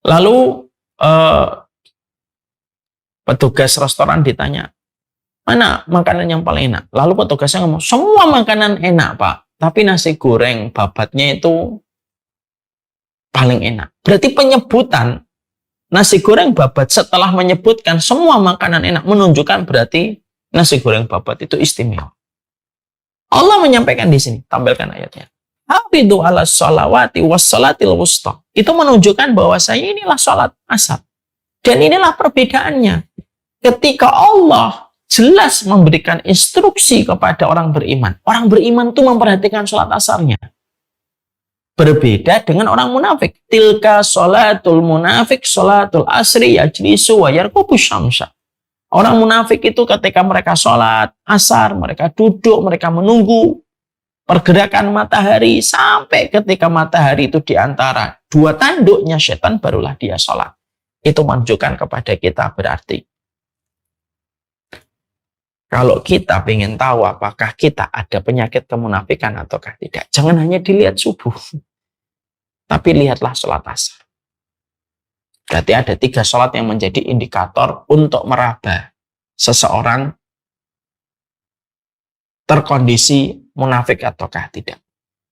Lalu petugas restoran ditanya, mana makanan yang paling enak? Lalu petugasnya ngomong, semua makanan enak, Pak. Tapi nasi goreng babatnya itu paling enak. Berarti penyebutan nasi goreng babat setelah menyebutkan semua makanan enak menunjukkan berarti nasi goreng babat itu istimewa. Allah menyampaikan di sini, tampilkan ayatnya. Hafidhu ala sholawati wassalatil wusta. Itu menunjukkan bahwasanya inilah sholat asar. Dan inilah perbedaannya. Ketika Allah jelas memberikan instruksi kepada orang beriman. Orang beriman itu memperhatikan sholat asarnya. Berbeda dengan orang munafik. Tilka sholatul munafik, sholatul asri yajlisu wa yarkubu syamsa. Orang munafik itu ketika mereka sholat asar, mereka duduk, mereka menunggu pergerakan matahari sampai ketika matahari itu di antara dua tanduknya setan barulah dia sholat. Itu menunjukkan kepada kita berarti kalau kita ingin tahu apakah kita ada penyakit kemunafikan ataukah tidak, jangan hanya dilihat subuh, tapi lihatlah sholat asar. Berarti ada 3 sholat yang menjadi indikator untuk meraba seseorang terkondisi munafik ataukah tidak.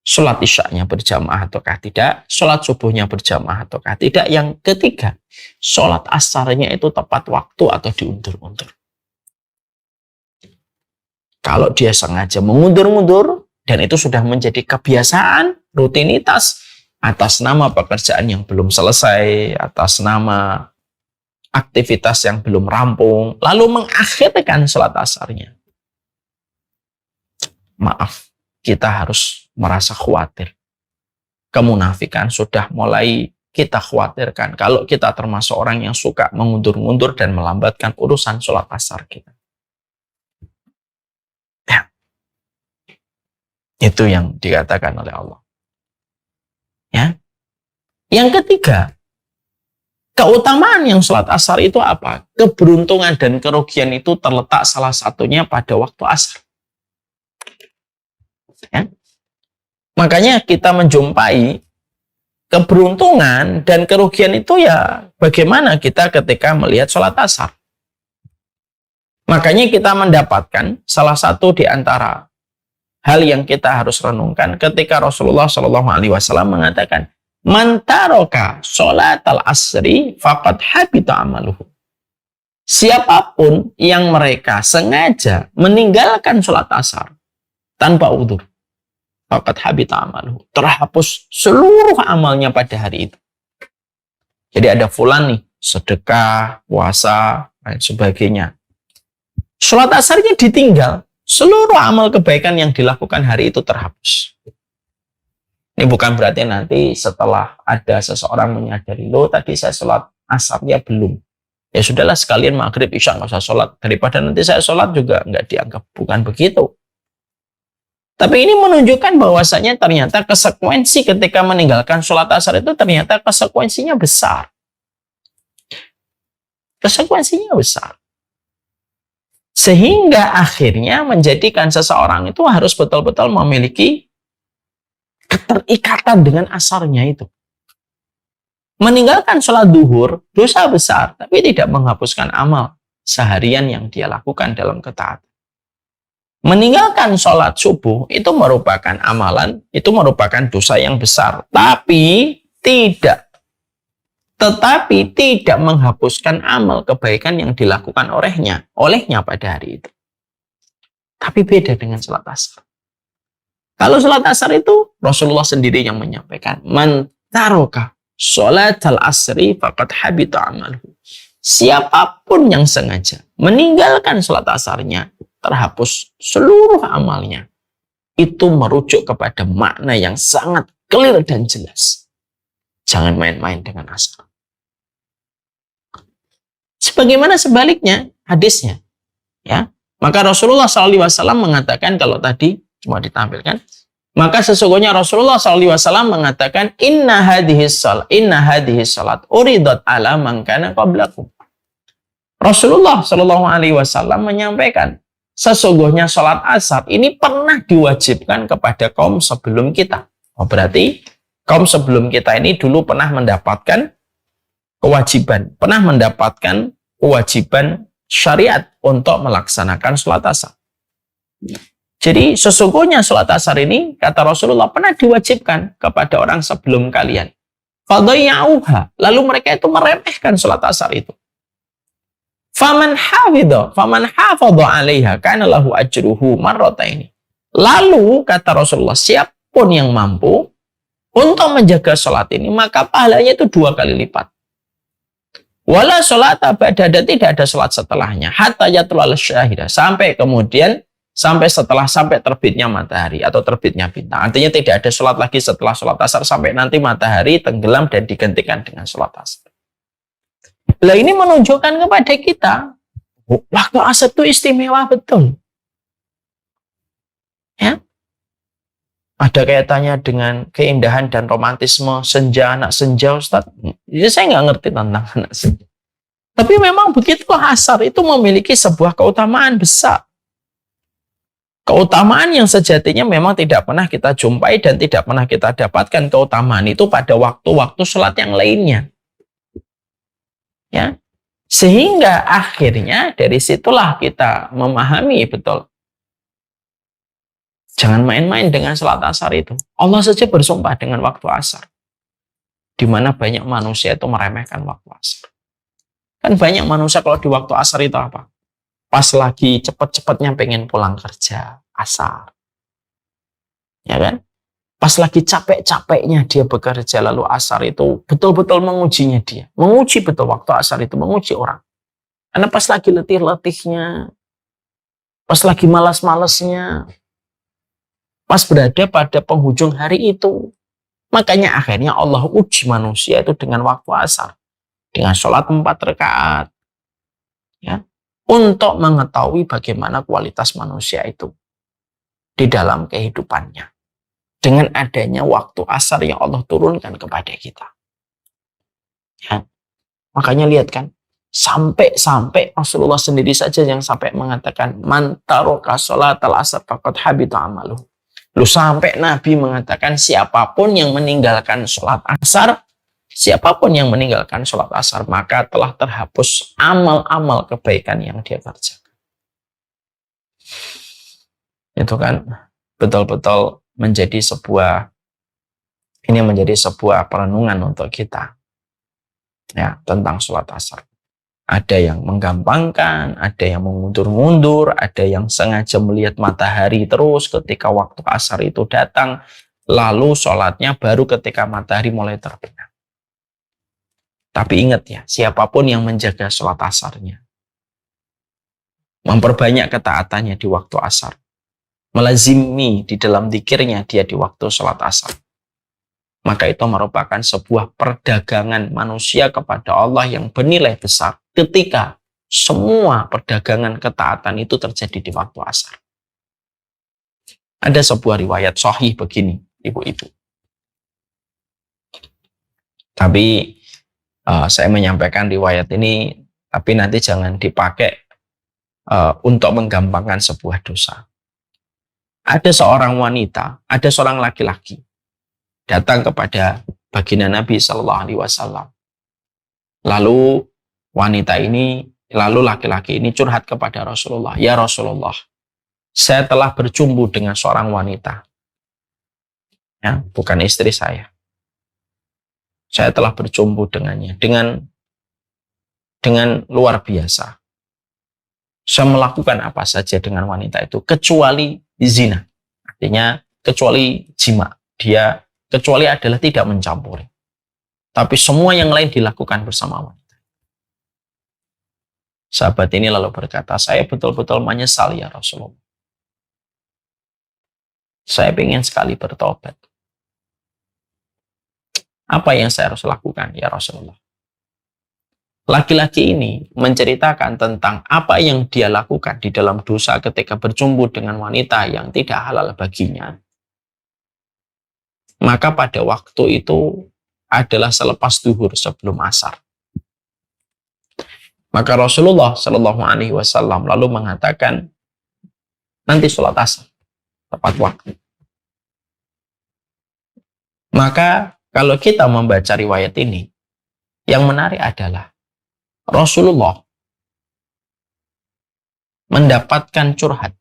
Sholat isyaknya berjamaah ataukah tidak, sholat subuhnya berjamaah ataukah tidak. Yang ketiga, sholat asarnya itu tepat waktu atau diundur-undur. Kalau dia sengaja mengundur-undur, dan itu sudah menjadi kebiasaan, rutinitas, atas nama pekerjaan yang belum selesai, atas nama aktivitas yang belum rampung, lalu mengakhirkan sholat asarnya. Maaf, kita harus merasa khawatir. Kemunafikan sudah mulai kita khawatirkan kalau kita termasuk orang yang suka mengundur-undur dan melambatkan urusan sholat asar kita. Ya. Itu yang dikatakan oleh Allah. Ya. Yang ketiga, keutamaan yang sholat asar itu apa? Keberuntungan dan kerugian itu terletak salah satunya pada waktu asar. Ya. Makanya kita menjumpai keberuntungan dan kerugian itu ya bagaimana kita ketika melihat sholat asar. Makanya kita mendapatkan salah satu di antara hal yang kita harus renungkan ketika Rasulullah SAW mengatakan, man taraka sholatal asri faqad habita amaluhu. Siapapun yang mereka sengaja meninggalkan sholat asar tanpa udzur, faqad habita amaluhu. Terhapus seluruh amalnya pada hari itu. Jadi ada fulan nih, sedekah, puasa, dan sebagainya. Sholat asarnya ditinggal, seluruh amal kebaikan yang dilakukan hari itu terhapus. Ini bukan berarti nanti setelah ada seseorang menyadari, loh tadi saya sholat asarnya belum. Ya sudahlah sekalian maghrib isya nggak usah sholat. Daripada nanti saya sholat juga nggak dianggap. Bukan begitu. Tapi ini menunjukkan bahwasanya ternyata konsekuensi ketika meninggalkan sholat asar itu ternyata konsekuensinya besar. Konsekuensinya besar. Sehingga akhirnya menjadikan seseorang itu harus betul-betul memiliki keterikatan dengan asarnya itu. Meninggalkan sholat duhur, dosa besar, tapi tidak menghapuskan amal seharian yang dia lakukan dalam ketaatan. Meninggalkan sholat subuh, itu merupakan amalan, itu merupakan dosa yang besar, tapi tidak menghapuskan amal kebaikan yang dilakukan olehnya pada hari itu. Tapi beda dengan sholat asar. Kalau sholat asar itu Rasulullah sendiri yang menyampaikan, man taraka sholatal asri faqad habita amaluhu. Siapapun yang sengaja meninggalkan sholat asarnya, terhapus seluruh amalnya. Itu merujuk kepada makna yang sangat clear dan jelas. Jangan main-main dengan asar. Sebagaimana sebaliknya hadisnya, ya. Maka Rasulullah SAW mengatakan, kalau tadi cuma ditampilkan, maka sesungguhnya Rasulullah SAW mengatakan, inna hadhihi salat uridat ala man kana qablakum. Rasulullah SAW menyampaikan, sesungguhnya sholat asar ini pernah diwajibkan kepada kaum sebelum kita. Oh, berarti kaum sebelum kita ini dulu pernah mendapatkan kewajiban syariat untuk melaksanakan sholat asar. Jadi sesungguhnya sholat asar ini, kata Rasulullah, pernah diwajibkan kepada orang sebelum kalian. Fadayya'uha, lalu mereka itu meremehkan sholat asar itu. Faman hafidha 'alaiha kana lahu ajruhu marrataini. Lalu kata Rasulullah, siapapun yang mampu untuk menjaga sholat ini, maka pahalanya itu 2 kali lipat. Wala sholata ba'da, tidak ada sholat setelahnya. Hatta yatlul syahida, sampai terbitnya matahari atau terbitnya bintang. Artinya tidak ada sholat lagi setelah sholat asar sampai nanti matahari tenggelam dan digantikan dengan sholat asar. Lah ini menunjukkan kepada kita, waktu asar itu istimewa betul. Ya. Ada kaitannya dengan keindahan dan romantisme senja, anak senja, Ustaz. Ya, saya nggak ngerti tentang anak senja. Tapi memang begitulah, asar itu memiliki sebuah keutamaan besar. Keutamaan yang sejatinya memang tidak pernah kita jumpai dan tidak pernah kita dapatkan keutamaan itu pada waktu-waktu sholat yang lainnya. Ya, sehingga akhirnya dari situlah kita memahami betul. Jangan main-main dengan sholat asar itu. Allah saja bersumpah dengan waktu asar. Di mana banyak manusia itu meremehkan waktu asar. Kan banyak manusia kalau di waktu asar itu apa? Pas lagi cepet-cepetnya pengen pulang kerja, asar. Ya kan? Pas lagi capek-capeknya dia bekerja, lalu asar itu betul-betul mengujinya dia. Menguji betul, waktu asar itu menguji orang. Karena pas lagi letih-letihnya, pas lagi malas-malasnya, pas berada pada penghujung hari itu. Makanya akhirnya Allah uji manusia itu dengan waktu asar. Dengan sholat 4 rakaat. Ya, untuk mengetahui bagaimana kualitas manusia itu di dalam kehidupannya. Dengan adanya waktu asar yang Allah turunkan kepada kita. Ya. Makanya lihat kan, sampai Rasulullah sendiri saja yang sampai mengatakan, man taraka sholatal asar faqad habita amaluhu. Lu sampai Nabi mengatakan, siapapun yang meninggalkan sholat asar, maka telah terhapus amal-amal kebaikan yang dia kerjakan. Itu kan betul-betul menjadi sebuah perenungan untuk kita, ya, tentang sholat asar. Ada yang menggampangkan, ada yang mengundur-mundur, ada yang sengaja melihat matahari terus ketika waktu asar itu datang, lalu sholatnya baru ketika matahari mulai terbenam. Tapi ingat ya, siapapun yang menjaga sholat asarnya, memperbanyak ketaatannya di waktu asar, melazimi di dalam dzikirnya dia di waktu sholat asar, maka itu merupakan sebuah perdagangan manusia kepada Allah yang bernilai besar ketika semua perdagangan ketaatan itu terjadi di waktu asar. Ada sebuah riwayat sahih begini, ibu-ibu. Tapi saya menyampaikan riwayat ini, tapi nanti jangan dipakai untuk menggampangkan sebuah dosa. Ada seorang wanita, ada seorang laki-laki datang kepada baginda Nabi Shallallahu Alaihi Wasallam. Lalu laki-laki ini curhat kepada Rasulullah, ya Rasulullah, saya telah berjumpa dengan seorang wanita, ya, bukan istri saya. Saya telah berjumpa dengannya dengan luar biasa. Saya melakukan apa saja dengan wanita itu kecuali zina, artinya kecuali jima. Dia kecuali adalah tidak mencampuri, tapi semua yang lain dilakukan bersama wanita. Sahabat ini lalu berkata, saya betul-betul menyesal ya Rasulullah. Saya ingin sekali bertobat. Apa yang saya harus lakukan ya Rasulullah? Laki-laki ini menceritakan tentang apa yang dia lakukan di dalam dosa ketika berjumpa dengan wanita yang tidak halal baginya. Maka pada waktu itu adalah selepas zuhur sebelum asar. Maka Rasulullah Shallallahu Alaihi Wasallam lalu mengatakan, nanti sholat asar tepat waktu. Maka kalau kita membaca riwayat ini, yang menarik adalah Rasulullah mendapatkan curhat.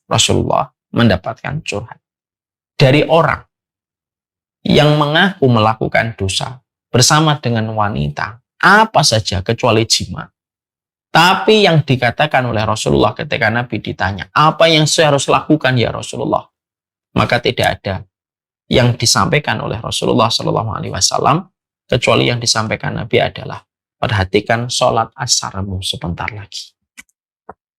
Rasulullah mendapatkan curhat dari orang yang mengaku melakukan dosa bersama dengan wanita apa saja kecuali jima. Tapi yang dikatakan oleh Rasulullah ketika Nabi ditanya, apa yang saya harus lakukan ya Rasulullah? Maka tidak ada yang disampaikan oleh Rasulullah Shallallahu Alaihi Wasallam kecuali yang disampaikan Nabi adalah perhatikan sholat asarmu sebentar lagi.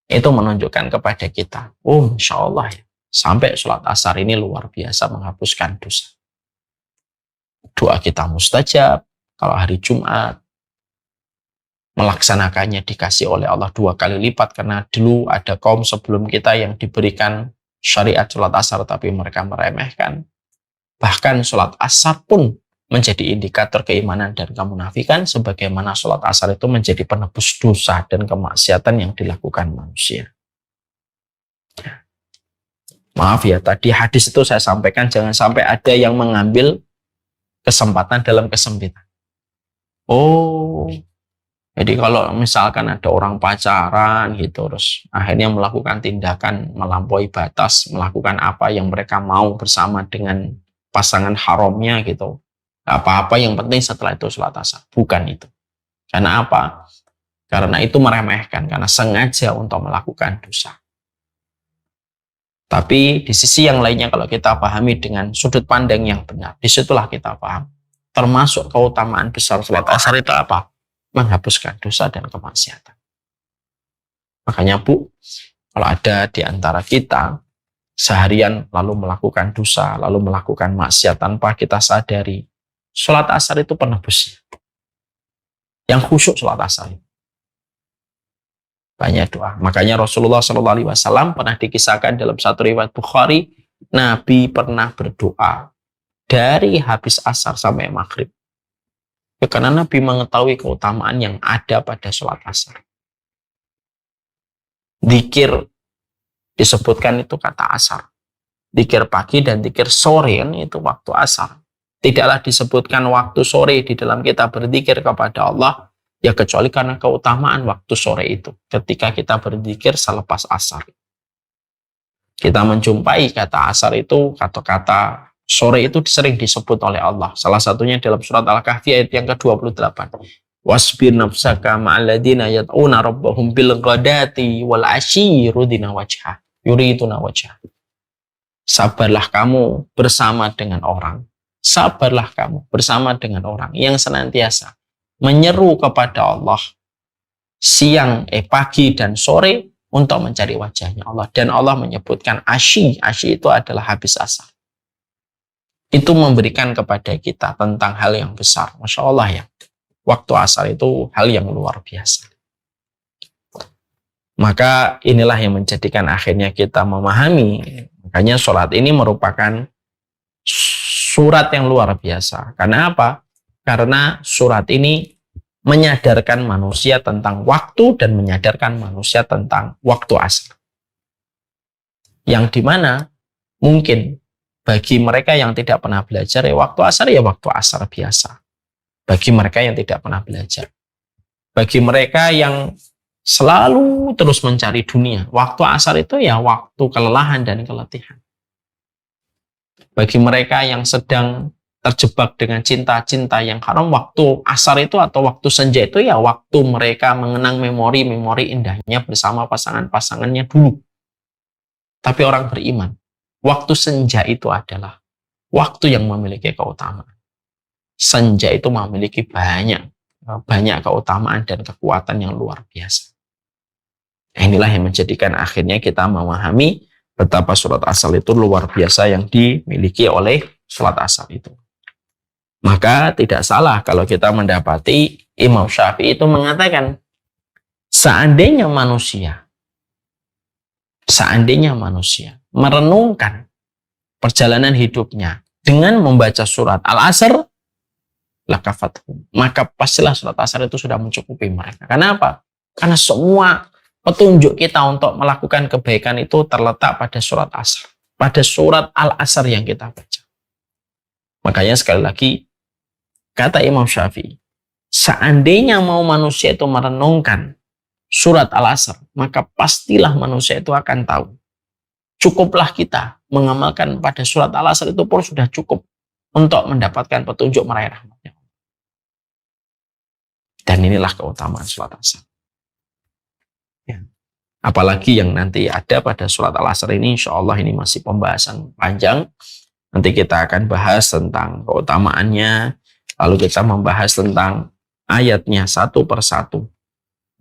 Itu menunjukkan kepada kita, Insya Allah ya, sampai sholat asar ini luar biasa menghapuskan dosa. Doa kita mustajab. Kalau hari Jumat melaksanakannya dikasih oleh Allah 2 kali lipat, karena dulu ada kaum sebelum kita yang diberikan syariat sholat asar tapi mereka meremehkan. Bahkan sholat asar pun menjadi indikator keimanan dan kemunafikan, sebagaimana sholat asar itu menjadi penebus dosa dan kemaksiatan yang dilakukan manusia. Maaf ya, tadi hadis itu saya sampaikan jangan sampai ada yang mengambil kesempatan dalam kesempitan. Jadi kalau misalkan ada orang pacaran gitu, terus akhirnya melakukan tindakan melampaui batas, melakukan apa yang mereka mau bersama dengan pasangan haramnya gitu, apa-apa yang penting setelah itu sholat asar. Bukan itu. Karena apa? Karena itu meremehkan, karena sengaja untuk melakukan dosa. Tapi di sisi yang lainnya kalau kita pahami dengan sudut pandang yang benar, disitulah kita paham. Termasuk keutamaan besar sholat asar itu apa? Menghapuskan dosa dan kemaksiatan. Makanya Bu, kalau ada di antara kita seharian lalu melakukan dosa, lalu melakukan maksiat tanpa kita sadari, sholat asar itu penebusnya. Yang khusyuk sholat asar. Banyak doa. Makanya Rasulullah SAW pernah dikisahkan dalam satu riwayat Bukhari, Nabi pernah berdoa dari habis asar sampai maghrib. Ya, karena Nabi mengetahui keutamaan yang ada pada sholat asar. Dzikir disebutkan itu kata asar. Dzikir pagi dan dzikir sore itu waktu asar. Tidaklah disebutkan waktu sore di dalam kita berzikir kepada Allah, ya kecuali karena keutamaan waktu sore itu. Ketika kita berzikir selepas asar. Kita menjumpai kata asar itu, kata-kata sore itu sering disebut oleh Allah. Salah satunya dalam surat Al-Kahfi ayat yang ke-28. Wasbir nafsaka ma'alladina yad'una rabbahum bil ghadati wal asyi yuriduna wajhah. Sabarlah kamu bersama dengan orang. Sabarlah kamu bersama dengan orang yang senantiasa menyeru kepada Allah pagi dan sore untuk mencari wajahnya Allah. Dan Allah menyebutkan asyi itu adalah habis asar. Itu memberikan kepada kita tentang hal yang besar. Masya Allah ya. Waktu asar itu hal yang luar biasa. Maka inilah yang menjadikan akhirnya kita memahami. Makanya sholat ini merupakan surat yang luar biasa. Karena apa? Karena surat ini menyadarkan manusia tentang waktu dan menyadarkan manusia tentang waktu asar. Yang dimana mungkin bagi mereka yang tidak pernah belajar, ya waktu asar biasa. Bagi mereka yang tidak pernah belajar. Bagi mereka yang selalu terus mencari dunia, waktu asar itu ya waktu kelelahan dan keletihan. Bagi mereka yang sedang terjebak dengan cinta-cinta yang haram, waktu asar itu atau waktu senja itu ya waktu mereka mengenang memori-memori indahnya bersama pasangan-pasangannya dulu. Tapi orang beriman, waktu senja itu adalah waktu yang memiliki keutamaan. Senja itu memiliki banyak keutamaan dan kekuatan yang luar biasa. Inilah yang menjadikan akhirnya kita memahami betapa sholat asar itu luar biasa yang dimiliki oleh sholat asar itu. Maka tidak salah kalau kita mendapati Imam Syafi'i itu mengatakan, seandainya manusia merenungkan perjalanan hidupnya dengan membaca surat Al-Asr, lakafathum, maka pastilah surat Asar itu sudah mencukupi mereka. Kenapa? Karena semua petunjuk kita untuk melakukan kebaikan itu terletak pada surat Asr, pada surat Al-Asr yang kita baca. Makanya sekali lagi, kata Imam Syafi'i, seandainya mau manusia itu merenungkan surat Al-Asr, maka pastilah manusia itu akan tahu. Cukuplah kita mengamalkan pada surat Al-Asr itu pun sudah cukup untuk mendapatkan petunjuk meraih rahmatnya. Dan inilah keutamaan surat Asr. Ya. Apalagi yang nanti ada pada surat Al-Asr ini, insya Allah ini masih pembahasan panjang. Nanti kita akan bahas tentang keutamaannya, lalu kita membahas tentang ayatnya satu persatu.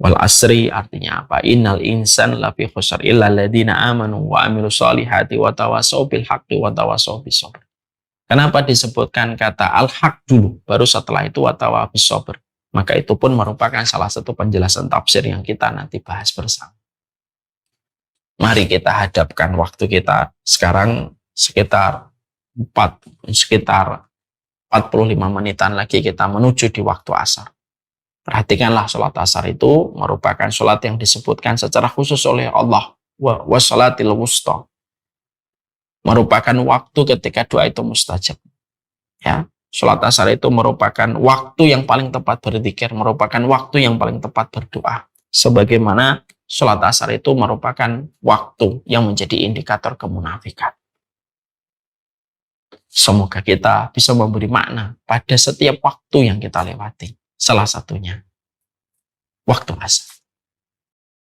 Wal asri artinya apa? Innal insan lafi khusr illa alladziina amanu wa amilus solihati wa tawassaw bil haqqi wa tawassaw bis sabr. Kenapa disebutkan kata al-haq dulu, baru setelah itu wa tawassaw bis sabr? Maka itu pun merupakan salah satu penjelasan tafsir yang kita nanti bahas bersama. Mari kita hadapkan waktu kita sekarang sekitar 45 menitan lagi kita menuju di waktu asar. Perhatikanlah sholat asar itu merupakan sholat yang disebutkan secara khusus oleh Allah. Wa sholatil wusta. Merupakan waktu ketika doa itu mustajab. Ya, sholat asar itu merupakan waktu yang paling tepat berzikir, merupakan waktu yang paling tepat berdoa. Sebagaimana sholat asar itu merupakan waktu yang menjadi indikator kemunafikan. Semoga kita bisa memberi makna pada setiap waktu yang kita lewati. Salah satunya waktu asar.